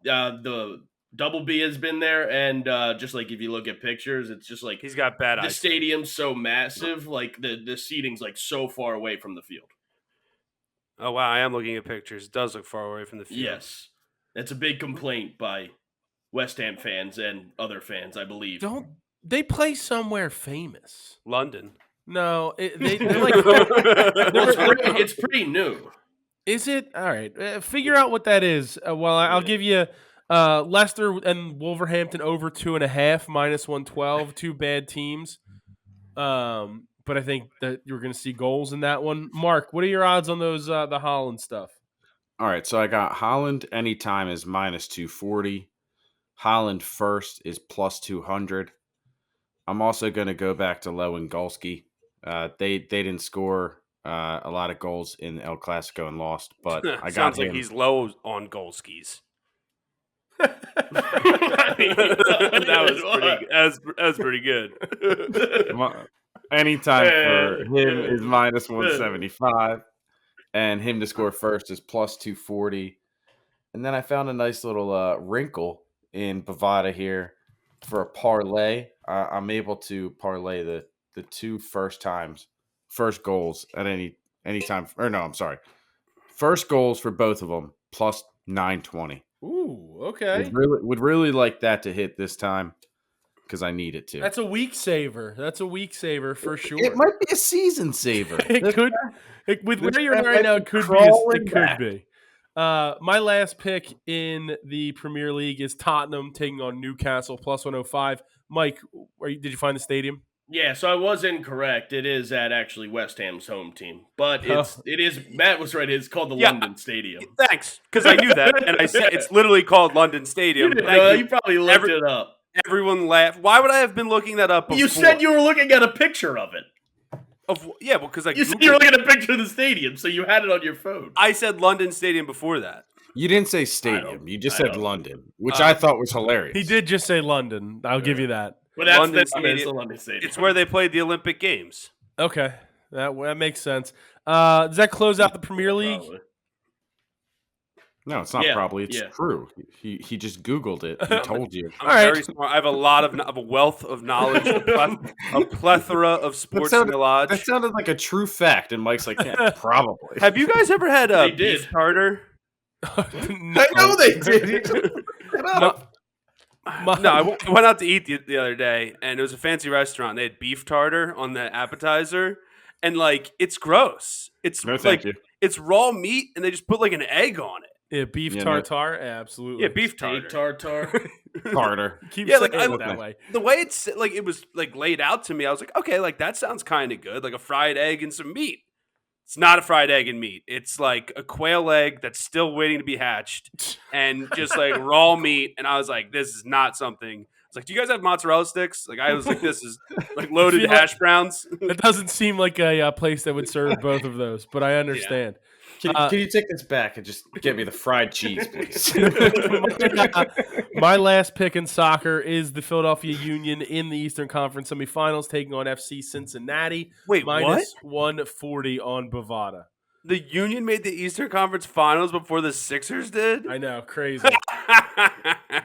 The Double B has been there, and just like if you look at pictures, it's just like
he's got bad eyes.
The stadium's so massive, like the seating's like so far away from the field.
Oh wow, I am looking at pictures. It does look far away from the field.
Yes, that's a big complaint by West Ham fans and other fans, I believe.
Don't they play somewhere famous?
London.
No, they're like
it's pretty new.
Is it? All right. Figure out what that is. I'll give you Leicester and Wolverhampton over 2.5 minus 112. Two bad teams. But I think that you're going to see goals in that one. Mark, what are your odds on those the Haaland stuff?
All right, so I got Haaland anytime is minus 240. Haaland first is plus 200. I'm also going to go back to Lowe and Golski. They didn't score a lot of goals in El Clasico and lost, but I got
sounds
him.
like he's low on Golskis. That was pretty good.
Anytime for him is minus 175, and him to score first is plus 240. And then I found a nice little wrinkle in Bovada here for a parlay. I'm able to parlay the two first goals at any time. Or no, I'm sorry. First goals for both of them, plus 920.
Ooh, okay.
Would really like that to hit this time because I need it to.
That's a week saver. That's a week saver for sure.
It might be a season saver.
It could. With where you're at right now, it could be. It could be. My last pick in the Premier League is Tottenham taking on Newcastle plus 105. Mike, did you find the stadium?
Yeah, so I was incorrect. It is at actually West Ham's home team, but it is. Matt was right. It's called the London Stadium.
Thanks, because I knew that, and I said it's literally called London Stadium.
You probably looked it up.
Everyone laughed. Why would I have been looking that up before?
You said you were looking at a picture of it.
Because
you said you were looking at a picture of the stadium, so you had it on your phone.
I said London Stadium before that.
You didn't say stadium. You just said London, which I thought was hilarious.
He did just say London. I'll give you that.
But that's
London
the London Stadium.
It's where they played the Olympic Games.
Okay, that makes sense. Does that close out the Premier League?
Probably.
No, it's not probably. It's true. He just Googled it and told you.
I'm very smart. I have a wealth of knowledge, a plethora of sports knowledge.
That sounded like a true fact, and Mike's like, yeah, probably.
Have you guys ever had beef tartar?
No. I know they did.
I went out to eat the other day, and it was a fancy restaurant. They had beef tartar on the appetizer, and it's gross. It's
thank you.
It's raw meat, and they just put an egg on it.
Yeah, beef tartar, absolutely.
Yeah, beef tartar.
Tartar.
Keep saying it that way.
The way it's it was laid out to me, I was like, okay, that sounds kind of good, like a fried egg and some meat. It's not a fried egg and meat. It's like a quail egg that's still waiting to be hatched and just raw meat. And I was like, this is not something. I was like, do you guys have mozzarella sticks? I was like, this is loaded hash browns.
It doesn't seem like a place that would serve both of those, but I understand.
Yeah. Can you take this back and just get me the fried cheese, please?
My last pick in soccer is the Philadelphia Union in the Eastern Conference semifinals, taking on FC Cincinnati.
Wait,
minus 140 on Bovada.
The Union made the Eastern Conference Finals before the Sixers did?
I know, crazy.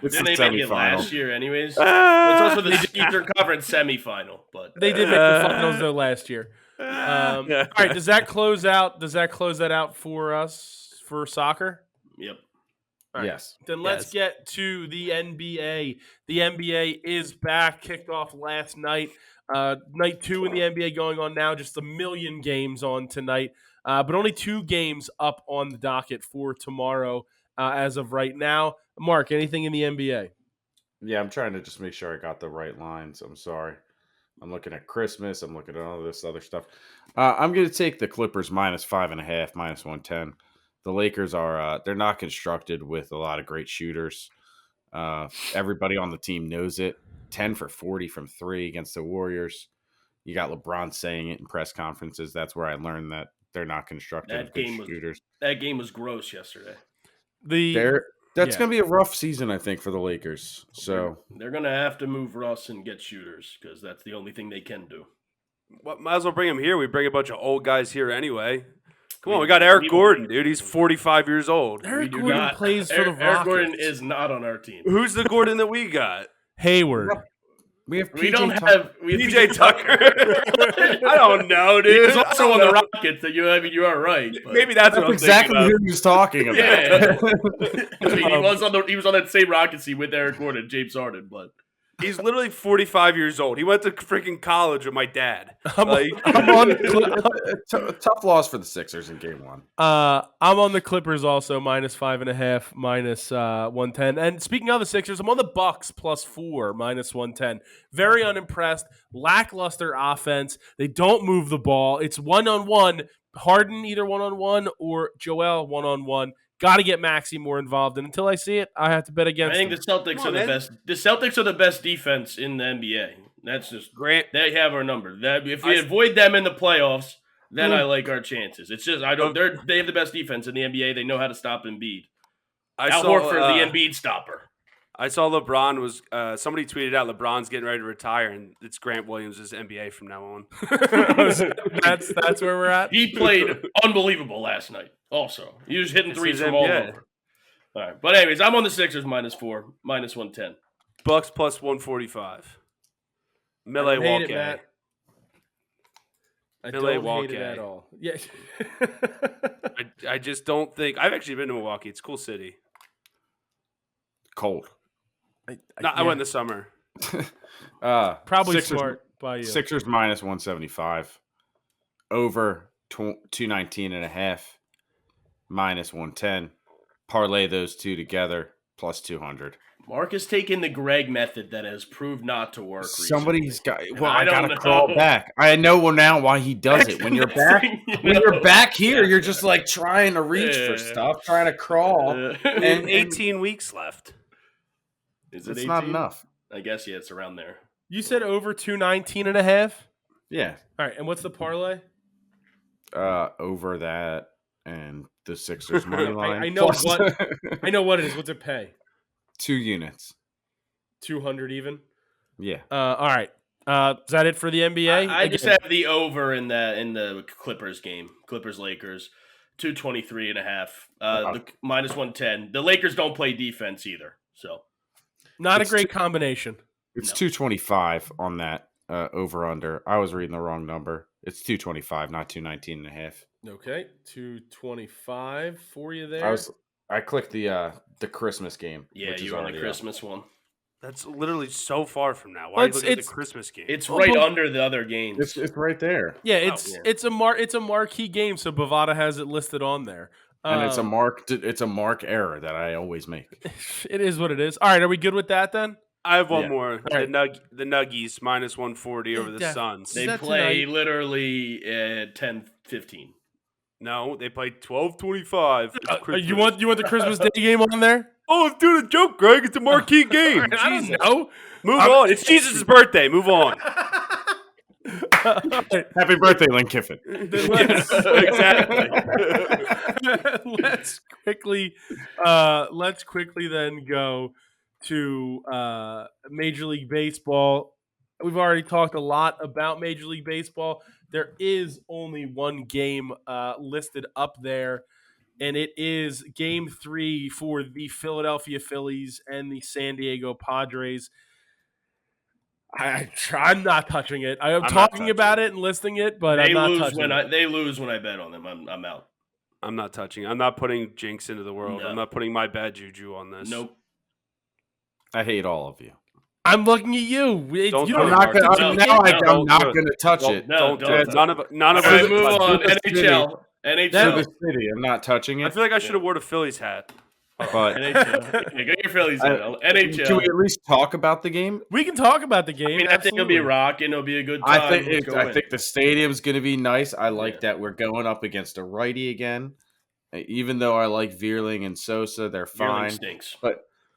Didn't they make it last year anyways? It's also the Eastern Conference semifinal. But
they did make the finals, though, last year. All right, does that close that out for us for soccer?
Yep.
Right.
Yes.
Then let's get to the NBA. The NBA is back, kicked off last night. Night 2 in the NBA going on now, just a million games on tonight. But only 2 games up on the docket for tomorrow as of right now. Mark, anything in the NBA?
Yeah, I'm trying to just make sure I got the right lines. I'm sorry. I'm looking at Christmas. I'm looking at all this other stuff. I'm going to take the Clippers minus 5.5, minus 110. The Lakers are they're not constructed with a lot of great shooters. Everybody on the team knows it. 10 for 40 from 3 against the Warriors. You got LeBron saying it in press conferences. That's where I learned that they're not constructed with good shooters.
That game was gross yesterday.
That's going to be a rough season, I think, for the Lakers. So
they're going to have to move Russ and get shooters because that's the only thing they can do.
Well, might as well bring him here. We bring a bunch of old guys here anyway. Come on, we got Eric Gordon, dude. He's 45 years old.
Eric Gordon plays for the Rockets.
Eric Gordon is not on our team.
Who's the Gordon that we got?
Hayward.
We have
PJ Tucker.
I don't know, dude.
He's also on the Rockets. That you are right. But.
Maybe that's what I'm
exactly who he was talking about.
Yeah. He was on that same Rockets team with Eric Gordon, James Harden, but
he's literally 45 years old. He went to freaking college with my dad.
I'm on
tough loss for the Sixers in game 1.
I'm on the Clippers also, minus 5.5, minus 110. And speaking of the Sixers, I'm on the Bucks plus 4, minus 110. Very unimpressed. Lackluster offense. They don't move the ball. It's one-on-one. Harden either one-on-one or Joel one-on-one. Got to get Maxey more involved, and until I see it, I have to bet against.
I think the Celtics are the best. The Celtics are the best defense in the NBA. That's just
Grant.
They have our number. If we avoid them in the playoffs, then I like our chances. It's just They have the best defense in the NBA. They know how to stop Embiid. Al Horford, the Embiid stopper.
I saw LeBron was somebody tweeted out LeBron's getting ready to retire, and it's Grant Williams' NBA from now on.
That's where we're at.
He played unbelievable last night. Also, he was hitting threes from all over. All right, but anyways, I'm on the Sixers minus 4, minus 110.
Bucks plus 145. Milwaukee.
I
Philly
don't hate
Milwaukee.
it at all. Yeah.
I just don't think I've actually been to Milwaukee. It's a cool city.
Cold.
I went in the summer.
Probably
Sixers,
smart by you.
Sixers minus 175. Over 219.5. Minus 110. Parlay those two together. Plus 200.
Mark is taking the Greg method that has proved not to work.
Somebody's
recently.
got. Well,
I
I gotta
don't
crawl
know.
back. I know now why he does it. When you're back, when you're back here, you're just like trying to reach for stuff, trying to crawl,
And 18 weeks left.
Is it
it's
18?
not enough.
I guess it's around there.
You said over 219.5?
Yeah,
All right, and what's the parlay?
over that and the Sixers money line.
I know
plus
I know what it is. What's it pay?
2 units.
200 even.
Yeah.
All right. Is that it for the NBA?
I just have the over in the Clippers game. Clippers Lakers 223.5. The minus 110. The Lakers don't play defense either. So
not a great combination.
It's 225 on that over under. I was reading the wrong number. It's 225, not 219.5.
Okay, 225 for you there.
I clicked the Christmas game.
yeah,
which is
you on the
already
Christmas one.
That's literally so far from now. Why are you looking at the Christmas game?
It's right under the other games.
It's right there.
Yeah, it's a marquee game, so Bovada has it listed on there.
And it's a mark error that I always make.
It is what it is. All right, are we good with that then?
I have one
Yeah.
more.
Right.
The Nuggies minus 140 over the Suns.
They
that
play
tonight?
literally at 10-15.
No, they play 12-25.
You want the Christmas Day game on there?
Oh, it's doing a joke, Greg. It's a marquee game.
I don't know.
Move on. It's Jesus' birthday. Move on.
Happy birthday, Lynn Kiffin.
Exactly.
let's quickly then go to Major League Baseball. We've already talked a lot about Major League Baseball. There is only one game listed up there, and it is Game 3 for the Philadelphia Phillies and the San Diego Padres. I'm not touching it. I'm talking about it and listing it, but I'm not touching it.
They lose when I bet on them. I'm out.
I'm not touching. I'm not putting jinx into the world.
No.
I'm not putting my bad juju on this.
Nope.
I hate all of you.
I'm looking at you.
Don't
You
touch
don't
it, Mark.
I'm
Don't
not
do it.
going to touch it.
No,
Don't do it.
don't.
None of
All right,
us.
move on.
the
NHL.
To
NHL.
the city. I'm not touching
I
it.
feel like I should have worn a Phillies hat.
But
NHL. Yeah, get your Phillies in. NHL.
can we at least talk about the game?
We can talk about the game.
I think it'll be
absolutely.
rocking. It'll be a good time.
I think the stadium's going to be nice. I like
Yeah.
that we're going up against a righty again. Even though I like Veerling and Sosa, they're fine.
Feeling stinks.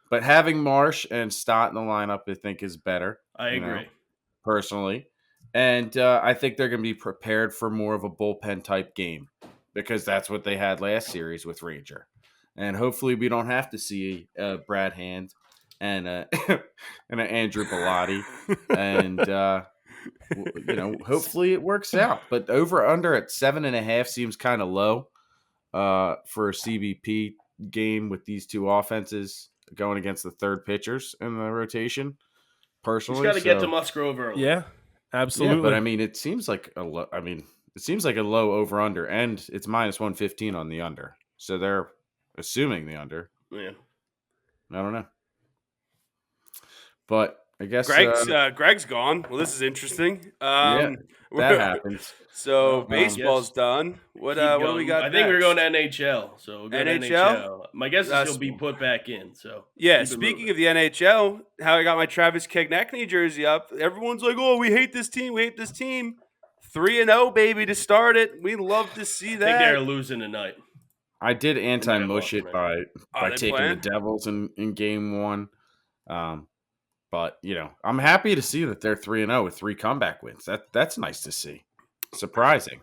But having Marsh and Stott in the lineup, I think, is better.
I agree.
Personally. And I think they're going to be prepared for more of a bullpen type game because that's what they had last series with Ranger. And hopefully we don't have to see Brad Hand and an Andrew Bellotti. And, hopefully it works out. But over under at 7.5 seems kind of low for a CBP game with these two offenses going against the third pitchers in the rotation. Personally,
Just got to get to Musgrove early.
Yeah, absolutely.
yeah, but I mean, it seems like a low. Low over under, and it's minus 115 on the under. So they're assuming the under.
Yeah.
I don't know, but I guess
Greg's gone. Well, this is interesting.
that happens.
So baseball's done. What do we got?
I think we're
next?
going to NHL. So we'll go to NHL. My guess is
That's
he'll be put back in. So
Yeah,
keep it
speaking
moving.
of the NHL, how I got my Travis Konechny jersey up. Everyone's like, "Oh, we hate this team. We hate this team." 3-0, baby, to start it. We love to see
I think they're
that.
losing tonight.
I did anti-mush it by
they
taking
playing?
the Devils in game one. But I'm happy to see that they're 3-0 with 3 comeback wins. That's nice to see. Surprising.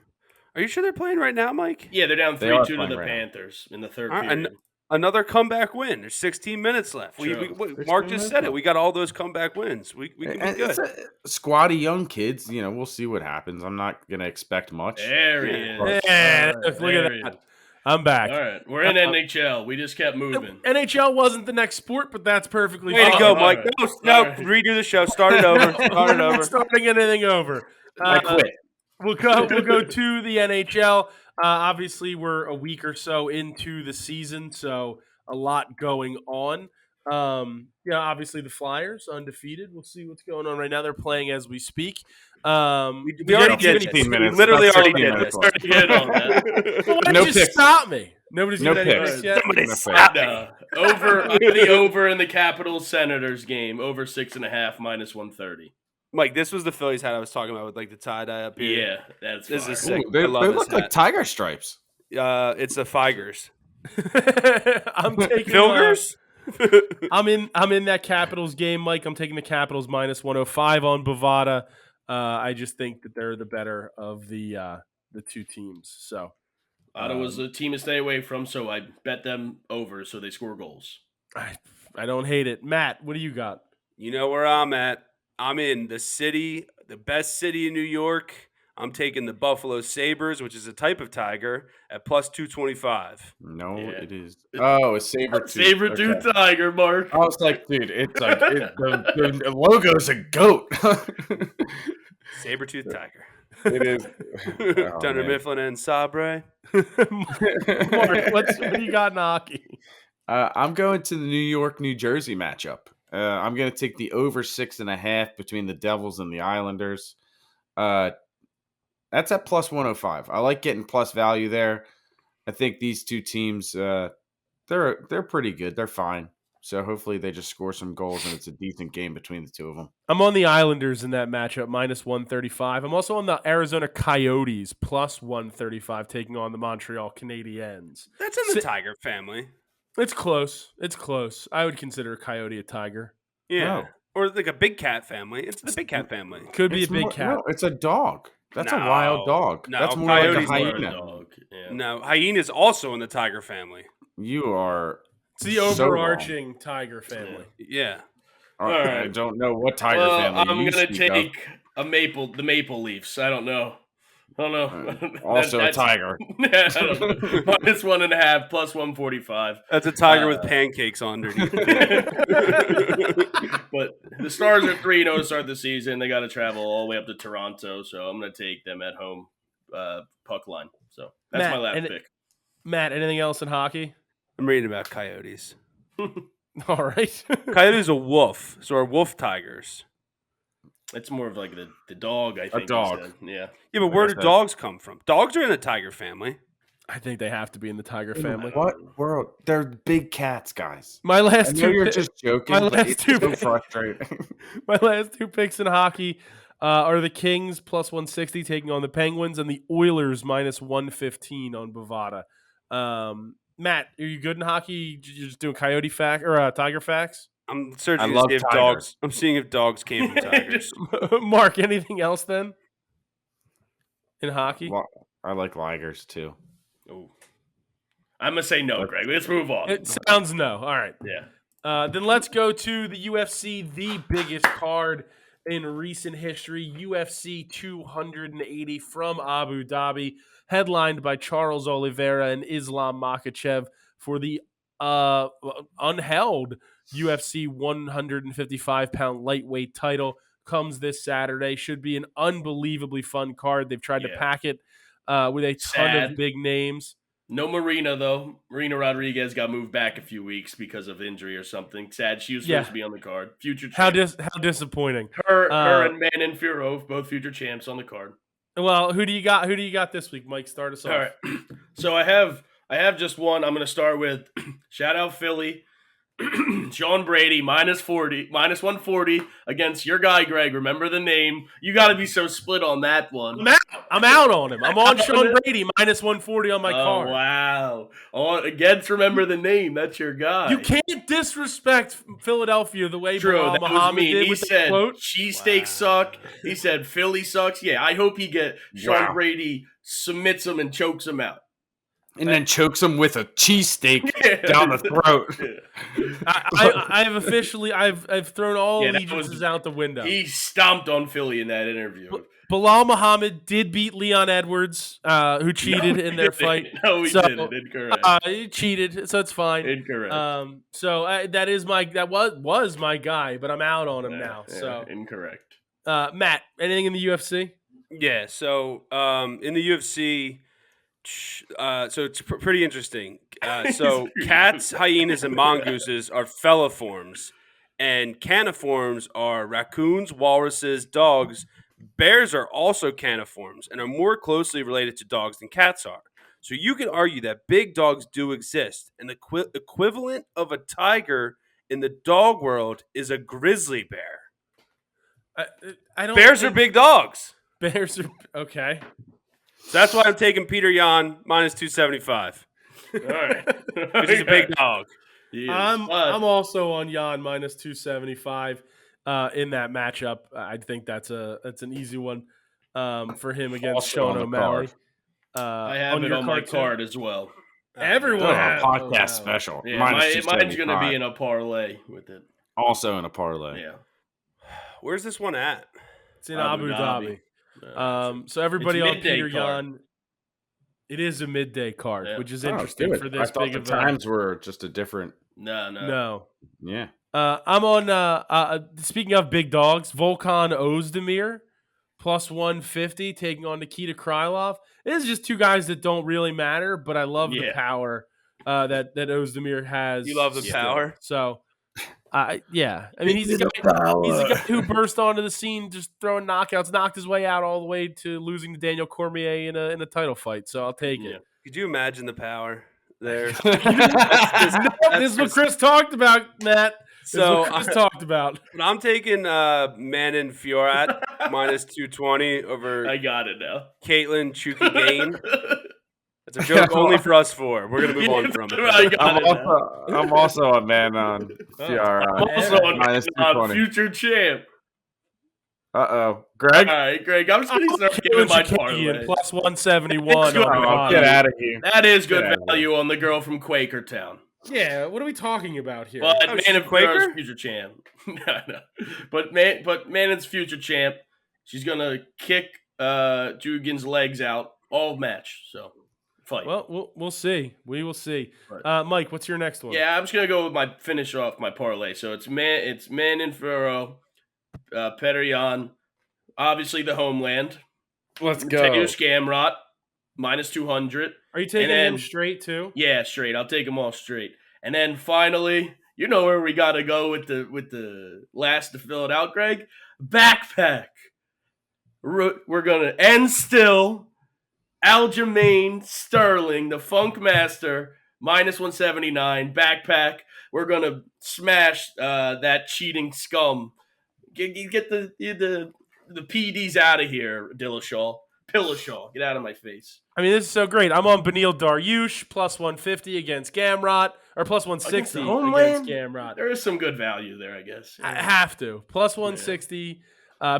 Are you sure they're playing right now, Mike?
Yeah, they're down
They are
3-2 to
playing
the
right now.
Panthers in the third
All right,
period.
Another comeback win. There's 16 minutes left.
True.
Mark just said it. We got all those comeback wins. We can be
And
good.
it's a squad of young kids. We'll see what happens. I'm not going to expect much.
There he is.
Yeah,
All right,
look
there
at
he
that.
is.
I'm back.
All right, we're in NHL. We just kept moving.
NHL wasn't the next sport, but that's perfectly
Way to
fine.
go,
all
Mike.
right.
No,
All right.
redo the show. Start it over. Start it
We're not
over.
starting anything over.
I quit.
We'll go to the NHL. Obviously, we're a week or so into the season, so a lot going on. Obviously the Flyers undefeated. We'll see what's going on right now. They're playing as we speak.
We already did this.
15
We
minutes.
literally
About
already
16
did
minutes
this.
left.
Get on that.
Why
No
did you
picks.
stop me? Nobody's
No
given any
picks.
picks yet.
Somebody
No
stop
picks.
me.
Over in the Capitals Senators game, over 6.5 minus 130.
Mike, this was the Phillies hat I was talking about with like the tie dye up here.
Yeah, that's
This
fire.
is sick.
Ooh, they
I love this
look like
hat.
tiger stripes.
It's the Figers.
I'm taking
Filgers?
I'm in that Capitals game, Mike. I'm taking the Capitals minus 105 on Bovada. I just think that they're the better of the two teams. So
Ottawa's a team to stay away from, so I bet them over so they score goals.
I don't hate it. Matt, what do you got?
You know where I'm at. I'm in the city, the best city in New York. I'm taking the Buffalo Sabres, which is a type of tiger, at plus 225.
No,
Yeah.
it is. Oh, a saber-tooth.
Saber-tooth
Okay.
tiger, Mark.
I was like, dude, it's like the logo's a goat.
Saber-tooth tiger.
It is. Oh,
Dunder
man.
Mifflin and Sabre.
Mark, what do you got in hockey?
I'm going to the New York, New Jersey matchup. I'm going to take the over 6.5 between the Devils and the Islanders. That's at plus 105. I like getting plus value there. I think these two teams, they're pretty good. They're fine. So hopefully they just score some goals and it's a decent game between the two of them.
I'm on the Islanders in that matchup, minus 135. I'm also on the Arizona Coyotes, plus 135, taking on the Montreal Canadiens.
That's in the tiger family.
It's close. It's close. I would consider a coyote a tiger.
Yeah.
Oh.
Or like a big cat family. It's the big cat family.
Could be
It's
a big
more-
cat.
No, it's a dog. That's a
No.
wild dog.
No,
That's more
coyotes
like a
Or a
hyena.
dog. Yeah.
No, hyena's also in the tiger family.
You are.
It's the
so
overarching tiger family.
Yeah.
I
right.
don't know what tiger
Well,
family
I'm
you
gonna
speak of.
take the Maple Leafs. I don't know.
Also a
That's-
tiger.
I don't know. Minus 1.5, plus 145.
That's a tiger with pancakes underneath.
But the Stars are 3-0 to start the season. They got to travel all the way up to Toronto, so I'm going to take them at home puck line. So that's
Matt,
my last
and-
pick.
Matt, anything else in hockey?
I'm reading about coyotes.
All right.
Coyote's a wolf, so are wolf tigers.
It's more of like the dog, I think. you
dog.
said. Yeah.
Yeah, but where do
said.
dogs come from? Dogs are in the tiger family.
I think they have to be in the tiger family.
What world? They're big cats, guys.
My
I
last
know
two
you're
pi-
just joking,
my
but
last
it's
two
so
picks-
frustrating.
My last two picks in hockey are the Kings plus 160 taking on the Penguins and the Oilers minus 115 on Bovada. Matt, are you good in hockey? You're just doing coyote fact or tiger facts?
I'm searching
I
to
love
see if
tigers.
dogs. I'm seeing if dogs came from tigers.
Mark, anything else then in hockey?
Well, I like ligers too.
Oh. I'm going to say no, Greg. Let's move on.
It sounds no. All right.
Yeah.
Then let's go to the UFC, the biggest card in recent history, UFC 280 from Abu Dhabi, headlined by Charles Oliveira and Islam Makhachev for the unheld UFC 155-pound lightweight title. Comes this Saturday. Should be an unbelievably fun card. They've tried to
Yeah.
pack it with a ton
Sad.
of big names.
No Marina, though. Marina Rodriguez got moved back a few weeks because of injury or something. Sad. She was supposed
Yeah.
to be on the card. Future
How
champ.
how disappointing.
Her
uh,
and Manon Furov, both future champs on the card.
Well, who do you got? Who do you got this week, Mike? Start us off.
All right. So I have just one. I'm going to start with shout out Philly. Sean Brady minus 140 against your guy Greg. Remember the name. You got to be so split on that one.
I'm out on him. I'm on Sean Brady minus 140 on my
Oh
card.
wow! Against remember the name. That's your guy.
You can't disrespect Philadelphia the way
True,
Bilal
that was
Muhammad
mean.
did
He
with the
said
quote.
cheesesteaks suck. He said Philly sucks. Yeah, I hope Sean
Wow.
Brady submits him and chokes him out.
And then chokes him with a cheesesteak down the throat.
I have officially I've thrown all
Yeah, that
allegiances
was-
out the window.
He stomped on Philly in that interview.
Bilal Muhammad did beat Leon Edwards, who cheated in their fight.
No, he
So,
didn't. Incorrect.
He cheated, so it's fine.
Incorrect.
So that was my guy, but I'm out on him now.
Yeah,
So
incorrect.
Matt, anything in the UFC?
Yeah. So in the UFC, so it's pretty interesting. So cats, hyenas, and mongooses are feliforms, and caniforms are raccoons, walruses, dogs. Bears are also caniforms and are more closely related to dogs than cats are. So you can argue that big dogs do exist, and the equivalent of a tiger in the dog world is a grizzly bear.
I don't.
Bears are big dogs.
Bears are okay.
So that's why I'm taking Peter Yan minus 275.
All right.
Because he's a big dog.
I'm also on Jan minus 275 in that matchup. I think that's an easy one for him against
Also
Sean
on the
O'Malley.
I have it on my card as well.
Everyone has
a podcast special.
Yeah,
Minus
mine's going to
275.
be in a parlay with it.
Also in a parlay.
Yeah.
Where's this one at?
It's in Abu Dhabi. So everybody
It's
on
midday
Peter
card.
Yan. It is a midday card,
Yeah.
which is
Oh,
interesting
good.
for
I
this
thought
big
the
event.
times were just a different.
No.
Yeah.
I'm on. Speaking of big dogs, Volkan Ozdemir plus 150 taking on Nikita Krylov. It is just two guys that don't really matter, but I love the power that Ozdemir has.
You love the power?
So, yeah. I mean, he's a guy who burst onto the scene just throwing knockouts, knocked his way out all the way to losing to Daniel Cormier in a title fight. So I'll take it.
Could you imagine the power there?
This is what Chris talked about, Matt.
So
Chris talked about.
But I'm taking Manon Fiorat minus 220 over
I got it now.
Caitlin Chukagane. It's a joke only for us four. We're going to move on from it.
I'm also a man on PR.
I'm also on future champ.
Greg?
All right, Greg. I'm just going to start giving my parlay.
Plus 171.
Get
out of here.
That is good value on the girl from Quakertown.
Yeah, what are we talking about here?
But Man of Quaker's future champ. No. But Manon's future champ. She's gonna kick Jugan's legs out all match. So fight.
Well, we'll see. We will see.
Right.
Mike, what's your next one?
Yeah, I'm just gonna go with my finish off my parlay. So it's Manon Furo, Peter Yan, obviously the homeland.
Let's go.
Mateusz Gamrot, minus 200.
Are you taking him straight too?
Yeah, straight. I'll take them all straight. And then finally, you know where we got to go with the last to fill it out, Greg? Backpack. We're gonna end still. Aljamain Sterling, the Funk Master, minus 179. Backpack. We're gonna smash that cheating scum. Get the PDs out of here, Dillashaw. Pillashaw, get out of my face.
I mean, this is so great. I'm on Beneil Dariush, plus 150 against Gamrot, or plus 160 against Gamrot.
There is some good value there, I guess.
I have to. Plus 160.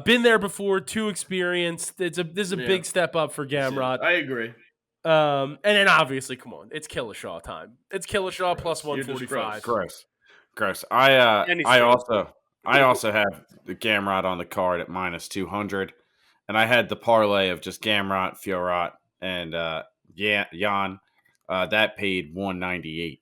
Been there before, too experienced. This is a big step up for Gamrot.
I agree.
And then obviously, come on, it's Killishaw time. It's Killishaw plus 145.
Gross. I also have the Gamrot on the card at minus 200. And I had the parlay of just Gamrot, Fiorat, and Jan. That paid 198.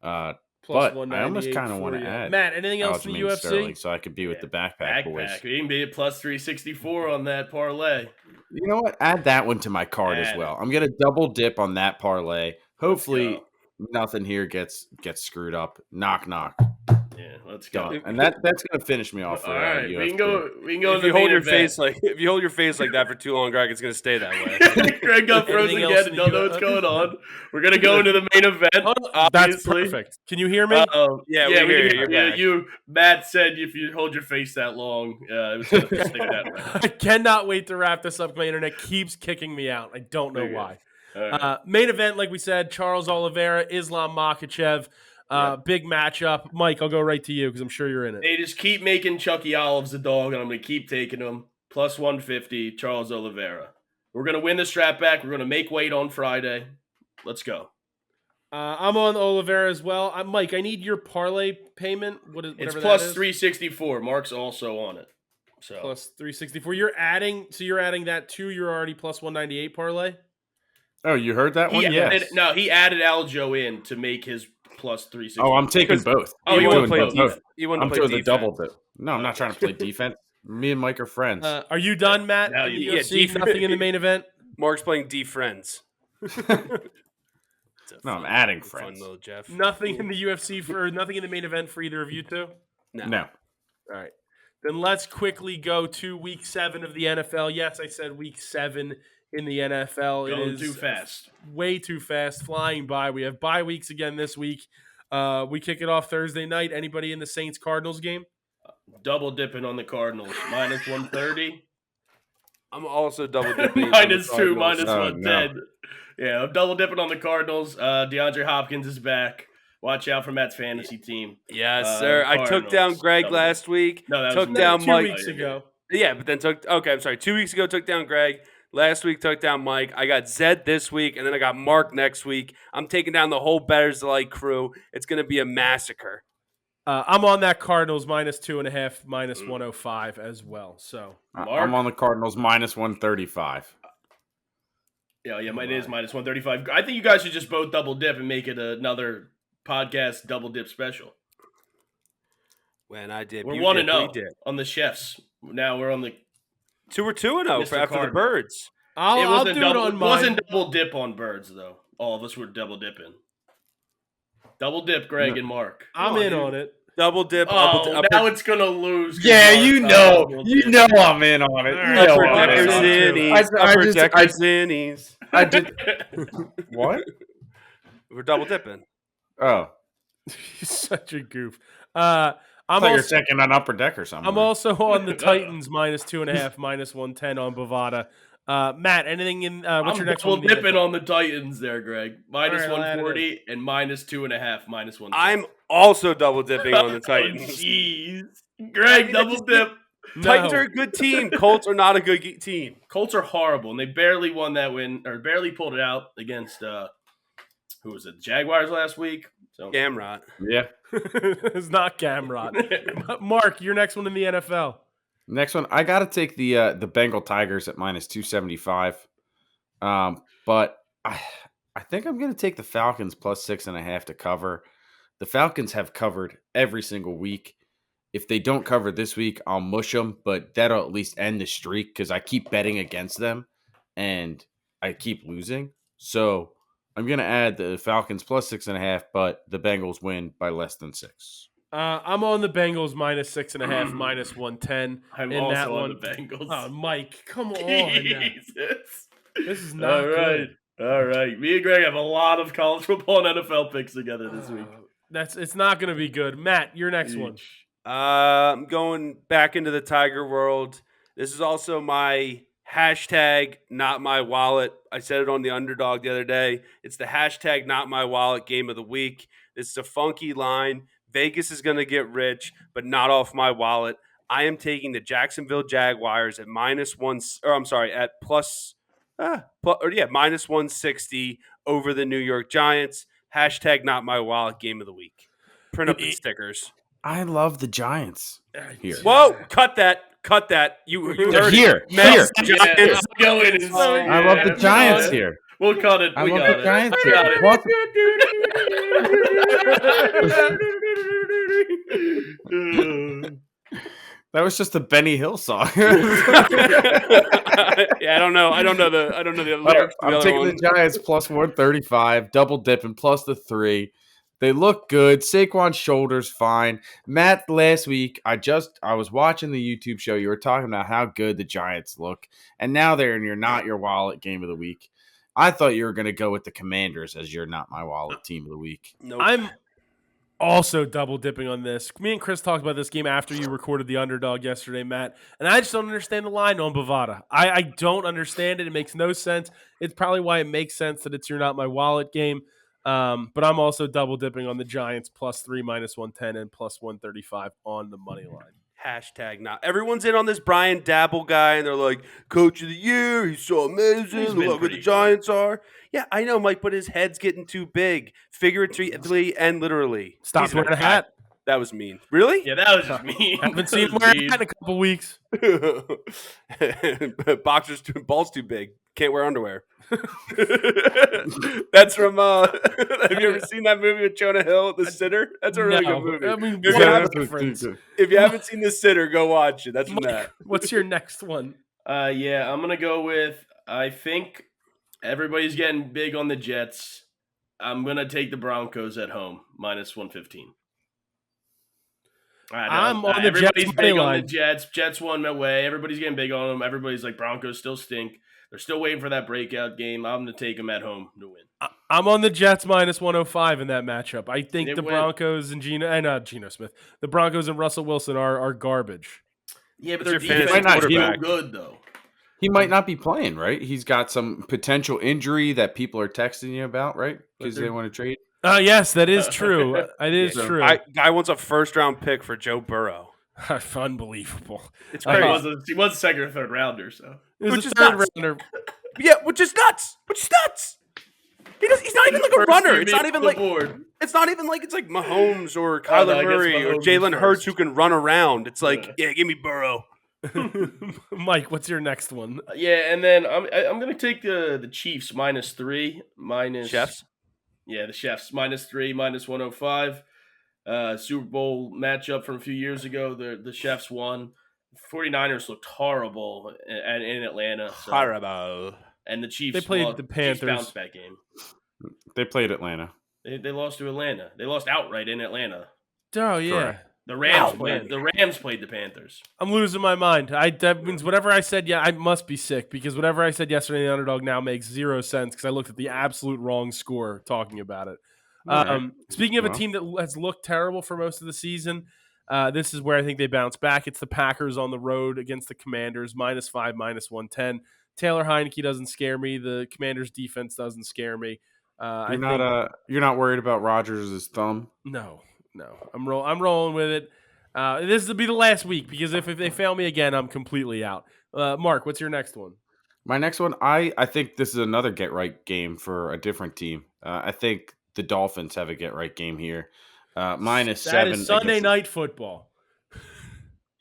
But I almost kind of want to add
Matt, anything else in the UFC?
Sterling, so I could be with the backpack boys.
We can be at plus 364 on that parlay.
You know what? Add that one to my card as well. I'm gonna double dip on that parlay. Hopefully, nothing here gets screwed up. Knock knock.
Yeah, let's go.
And that's gonna finish me off for
all right,
UFC.
we can go.
If you hold your face like that for too long, Greg, it's gonna stay that way.
Greg got frozen again and don't know what's going on. We're gonna go into the main event.
That's perfect. Can you hear me?
Yeah, we hear you.
You, Matt said if you hold your face that long, it was gonna stay that way.
I cannot wait to wrap this up. My internet keeps kicking me out. I don't know why.
Right.
Main event, like we said, Charles Oliveira, Islam Makhachev. Big matchup. Mike, I'll go right to you because I'm sure you're in it.
They just keep making Chucky Olives the dog, and I'm going to keep taking him. Plus 150, Charles Oliveira. We're going to win the strap back. We're going to make weight on Friday. Let's go.
I'm on Oliveira as well. Mike, I need your parlay payment.
It's plus 364. Mark's also on it. So
plus 364. You're adding that to your already plus 198 parlay?
Oh, you heard that one? Yes.
He added Aljo in to make his plus 360.
Oh, I'm taking both.
Oh, you want to play
both.
You want
I'm
to play
doing the double dip. No, I'm not trying to play defense. Me and Mike are friends.
Are you done, Matt?
Now
In the
you-
UFC, nothing in the main event.
Mark's playing D-Friends.
No, I'm adding
Fun
friends.
little Jeff.
Nothing in the UFC nothing in the main event for either of you two.
No.
All right. Then let's quickly go to week 7 of the NFL. Yes, I said week 7 in the NFL. It
Going
is
too fast.
way too fast, flying by. We have bye weeks again this week. We kick it off Thursday night. Anybody in the Saints-Cardinals game?
Double dipping on the Cardinals. Minus 130.
I'm also double dipping.
Minus 2, minus
Oh,
110. Yeah, I'm double dipping on the Cardinals. DeAndre Hopkins is back. Watch out for Matt's fantasy team.
Yes, sir. I took
Cardinals.
down Greg
Double
last week.
No, that
took
was
down
2
Mike.
weeks ago.
Yeah, but then I'm sorry. 2 weeks ago, took down Greg. Last week, took down Mike. I got Zed this week, and then I got Mark next week. I'm taking down the whole Bettors Delight crew. It's going to be a massacre.
I'm on that Cardinals minus 2.5, minus 105 as well. So
I'm on the Cardinals minus 135.
Yeah, it is minus 135. I think you guys should just both double dip and make it another podcast double dip special.
When I did,
We're
you
1-0
did.
on the chefs. Now we're on the.
2 or 2-0
Mr.
for after the
Cardinal.
Birds.
I'll do it on
It
mine.
wasn't double dip on birds though. All of us were double dipping. Double dip, Greg and Mark.
I'm in on it.
Double dip.
Oh, now it's gonna lose. 'cause
Yeah,
Mark's
you
not
know
double dipping.
I'm in on it. You know
Upper
I'm in
decker
on it.
zinnies. Upper decker zinnies.
I did. What?
We're double dipping.
Oh,
He's such a goof. I'm
I thought you were
also,
checking on Upper Decker somewhere.
I'm also on the Titans minus 2.5, minus 110 on Bovada. Matt, anything in what's your next
double
one? in the
dipping
NFL?
on the Titans there, Greg. Minus
All right, I'll add it
140 and minus 2.5, minus 1.
I'm also double dipping on the
Oh,
Titans.
jeez, Greg, double dip.
Titans
No.
are a good team. Colts are not a good team.
Colts are horrible, and they barely won that win, or barely pulled it out against who was it? Jaguars last week. So
Gamrot.
Yeah.
It's not Gamrot. Mark, your next one in the NFL.
Next one, I got to take the Bengal Tigers at minus 275. But I think I'm going to take the Falcons plus 6.5 to cover. The Falcons have covered every single week. If they don't cover this week, I'll mush them, but that'll at least end the streak because I keep betting against them and I keep losing. So I'm going to add the Falcons plus 6.5, but the Bengals win by less than 6.
I'm on the Bengals minus 6.5, minus 110.
I'm
in
also
that
on
one.
the Bengals.
Oh, Mike, come on. Now.
Jesus.
This is not
All right.
good.
All right. Me and Greg have a lot of college football and NFL picks together this week.
It's not going to be good. Matt, your next one.
I'm going back into the Tiger world. This is also my hashtag not my wallet. I said it on the Underdog the other day. It's the hashtag not my wallet game of the week. This is a funky line. Vegas is going to get rich, but not off my wallet. I am taking the Jacksonville Jaguars at minus minus 160 over the New York Giants. Hashtag not my wallet game of the week. Print up the stickers.
I love the Giants here.
Whoa, cut that. You
They're
heard
here.
it. Mets,
Here.
Giants.
Go in and
I love the Giants here.
We'll cut it.
I
We
love
got
the
it.
Giants
We got
here.
it.
Plus- That was just a Benny Hill song.
Yeah, I don't know the lyrics. to the
I'm
other
taking
one.
the Giants plus 135, double dipping plus the 3. They look good. Saquon's shoulders fine. Matt, last week I was watching the YouTube show. You were talking about how good the Giants look, and now they're in your not your wallet game of the week. I thought you were going to go with the Commanders as your not my wallet team of the week.
Nope.
I'm also double dipping on this. Me and Chris talked about this game after you recorded the Underdog yesterday, Matt, and I just don't understand the line on Bovada. I don't understand it. It makes no sense. It's probably why it makes sense that it's your not my wallet game. But I'm also double dipping on the Giants plus 3, minus 110, and plus 135 on the money line.
Hashtag not. Everyone's in on this Brian Dabble guy, and they're like, Coach of the Year, he's so amazing.
He's
Look
been
how good
pretty
the Giants are. Yeah, I know, Mike, but his head's getting too big, figuratively and literally.
Stop
He's
wearing a
not
hat.
That was mean. Really?
Yeah, that was just mean.
Haven't
That
seen him
was
wear
mean.
that in a couple weeks.
Balls too big. Can't wear underwear. That's from. Have you ever seen that movie with Jonah Hill, The Sitter? That's a really
No,
good movie.
I mean,
If
what
you
a
haven't-
reference.
if you haven't seen The Sitter, go watch it. That's from
Mike,
that.
what's your next one?
Yeah, I'm gonna go with. I think everybody's getting big on the Jets. I'm gonna take the Broncos at home minus 115.
I'm on the
everybody's
Jets'
big
money
on
line.
the Jets. Jets won my way. Everybody's getting big on them. Everybody's like Broncos still stink. They're still waiting for that breakout game. I'm gonna take them at home to win.
I'm on the Jets minus 105 in that matchup. I think
They
the
win.
Broncos and Geno Smith, the Broncos and Russell Wilson are garbage.
Yeah, but
What's
their
your
defense
fantasy
is real
quarterback?
good though.
He might not be playing, right? He's got some potential injury that people are texting you about, right? Because they want to trade.
Yes, that is true. It is
Yeah.
true.
Guy wants a first-round pick for Joe Burrow.
Unbelievable.
It's
He
crazy.
was a second or third rounder, so
It was
Which
a
is
third
nuts.
rounder.
Yeah, which is nuts. He's not even like a
First
runner.
team
It's not
made
even
the
like
board.
it's not even like it's like Mahomes or
Oh, no,
Kyler
I guess
Murray or
Mahomes is
Jalen Hurts
first.
who can run around. It's like,
Yeah.
yeah, give me Burrow.
Mike, what's your next one?
Yeah, and then I'm gonna take the Chiefs minus 3 minus
Chefs.
Yeah, the Chefs minus 3 minus 105. Super Bowl matchup from a few years ago. The Chefs won. 49ers looked horrible in Atlanta. So,
Horrible.
and the Chiefs
They played
lost,
the
Chiefs
Panthers.
bounce back game.
They played Atlanta.
They lost to Atlanta. They lost outright in Atlanta.
Oh yeah.
Correct.
The Rams
Oh,
played.
man.
The Rams played the Panthers.
I'm losing my mind. That means whatever I said, I must be sick because whatever I said yesterday in the underdog now makes 0 sense because I looked at the absolute wrong score talking about it.
All right.
Speaking of a
Well.
team that has looked terrible for most of the season, this is where I think they bounce back. It's the Packers on the road against the Commanders, -5, -110. Taylor Heineke doesn't scare me. The Commanders' defense doesn't scare me.
You're not worried about Rodgers' thumb.
No. I'm rolling with it. This will be the last week because if they fail me again, I'm completely out. Mark, what's your next one?
My next one, I think this is another get right game for a different team. I think the Dolphins have a get right game here. -7.
That is Sunday
against-
night football.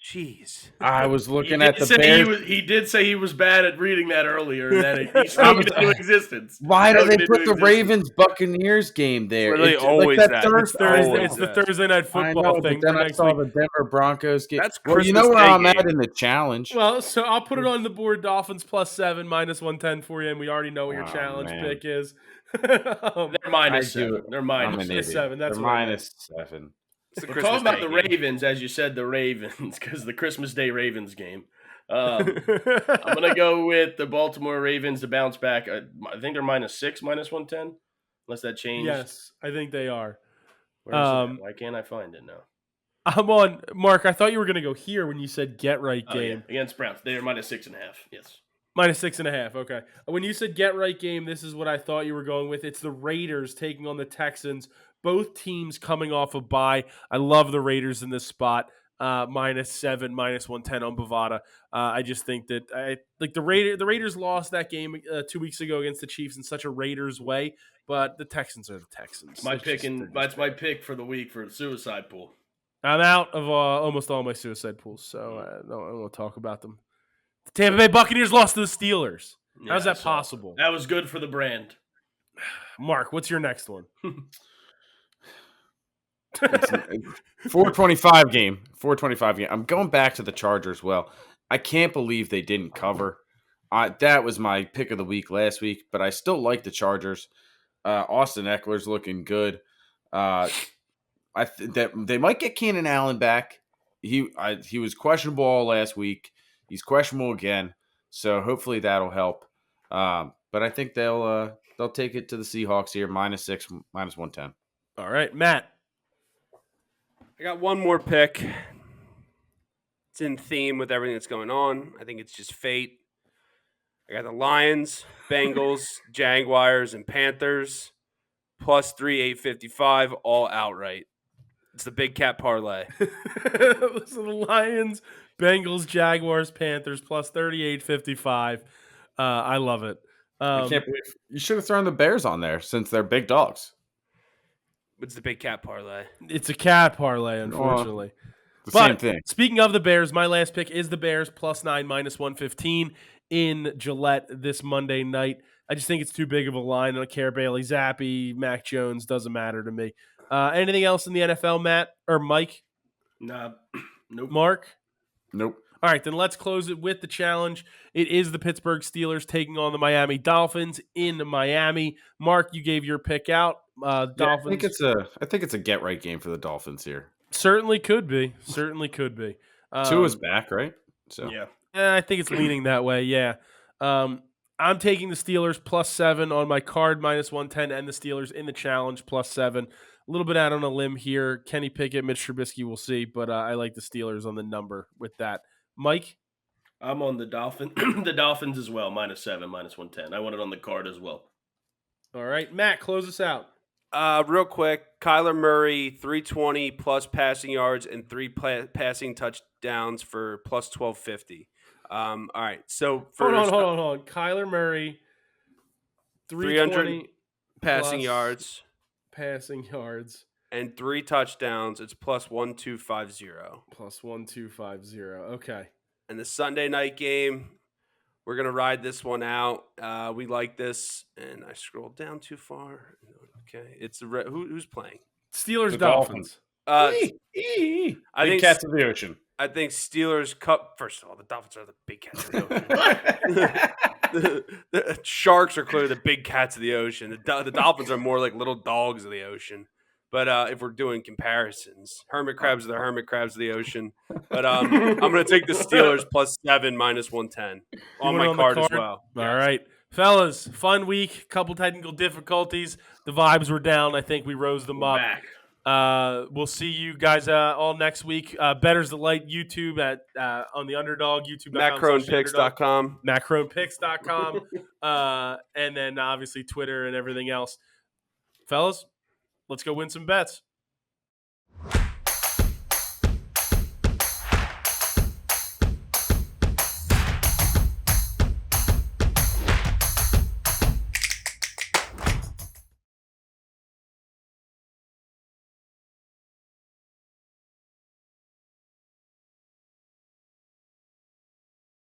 Jeez.
I was looking
He
at
did
the
say
Bears.
he did say he was bad at reading that earlier, and that he spoke it into existence.
Why do
Spoke
they
it
put
into
the
existence.
Ravens Buccaneers game there?
Literally
It's
always
like
that.
It's Thursday.
always
It's the
that.
Thursday night
I
football
know,
thing
but then
for
I
next
saw
week.
the Denver Broncos game.
That's
well, you know
Christmas
where
Day
I'm at
game.
in the challenge.
Well, so I'll put it on the board. Dolphins +7, -110 for you, and we already know what your
Oh,
challenge
man.
pick is.
They're minus
I do
7.
it.
They're
I'm
minus
an
7.
idiot.
-7, that's
They're
what I meant.
-7.
It's the
We're
Christmas
talking about
Day
the
game.
Ravens, as you said, the Ravens, because the Christmas Day Ravens game. I'm gonna go with the Baltimore Ravens to bounce back. I think they're -6, -110, unless that changed.
Yes, I think they are.
Where is
Um,
it? Why can't I find it now?
I'm on Mark. I thought you were going to go here when you said get right
Oh, yeah,
game.
against Browns, they're -6.5. Yes.
-6.5. Okay. When you said get right game, this is what I thought you were going with. It's the Raiders taking on the Texans. Both teams coming off a bye. I love the Raiders in this spot. -7, -110 on Bovada. I just think that the Raiders lost that game 2 weeks ago against the Chiefs in such a Raiders way, but the Texans are the Texans.
That's my pick for the week for the suicide pool.
I'm out of almost all my suicide pools, so I don't want to talk about them. The Tampa Bay Buccaneers lost to the Steelers. How's
Yeah,
that
so
possible?
That was good for the brand.
Mark, what's your next one?
425 game. 425 game. I'm going back to the Chargers. Well, I can't believe they didn't cover. That was my pick of the week last week, but I still like the Chargers. Austin Eckler's looking good. That they might get Keenan Allen back. He was questionable all last week. He's questionable again, so hopefully that'll help. But I think they'll take it to the Seahawks here, -6, -110.
All right, Matt.
I got one more pick. It's in theme with everything that's going on. I think it's just fate. I got the Lions, Bengals, Jaguars, and Panthers +3, 855, all outright. It's the big cat parlay.
So the Lions, Bengals, Jaguars, Panthers +30, 855. I love it.
I can't believe you should have thrown the Bears on there since they're big dogs.
It's the big cat parlay.
It's a cat parlay, unfortunately.
The
But
same thing.
speaking of the Bears, my last pick is the Bears +9 -115 in Gillette this Monday night. I just think it's too big of a line. I don't care. Bailey Zappi, Mac Jones, doesn't matter to me. Anything else in the NFL, Matt or Mike?
Nah, nope.
Mark?
Nope.
All right, then let's close it with the challenge. It is the Pittsburgh Steelers taking on the Miami Dolphins in Miami. Mark, you gave your pick out. Dolphins.
I think it's a get right game for the Dolphins here.
Certainly could be. Certainly could be.
Tua's back, right? So
Yeah.
I think it's leaning that way, yeah. I'm taking the Steelers +7 on my card, -110, and the Steelers in the challenge +7. A little bit out on a limb here. Kenny Pickett, Mitch Trubisky, we'll see, but I like the Steelers on the number with that. Mike?
I'm on the the Dolphins as well, -7, -110. I want it on the card as well.
All right, Matt, close us out.
Real quick, Kyler Murray, 320 plus passing yards and 3 passing touchdowns for plus 1250. All right, so
Hold on. Kyler Murray, 320
passing
plus
yards
passing yards
and 3 touchdowns. It's plus 1250.
+1250. Okay.
And the Sunday night game, we're gonna ride this one out. We like this, and I scrolled down too far. Okay, it's who's playing?
Steelers
The
Dolphins.
I
Big
think
cats of the ocean.
I think Steelers Cup. First of all, the Dolphins are the big cats of the ocean. the Sharks are clearly the big cats of the ocean. The Dolphins are more like little dogs of the ocean. But if we're doing comparisons, hermit crabs are the hermit crabs of the ocean. But I'm going to take the Steelers +7 -110 on my card as well.
All right. Fellas, fun week. Couple technical difficulties. The vibes were down. I think we rose them up.
Back.
We'll see you guys all next week. Bettors the Light YouTube on the Underdog YouTube.
MacCronePicks.com.
MacCronePicks.com. And then obviously Twitter and everything else. Fellas, let's go win some bets.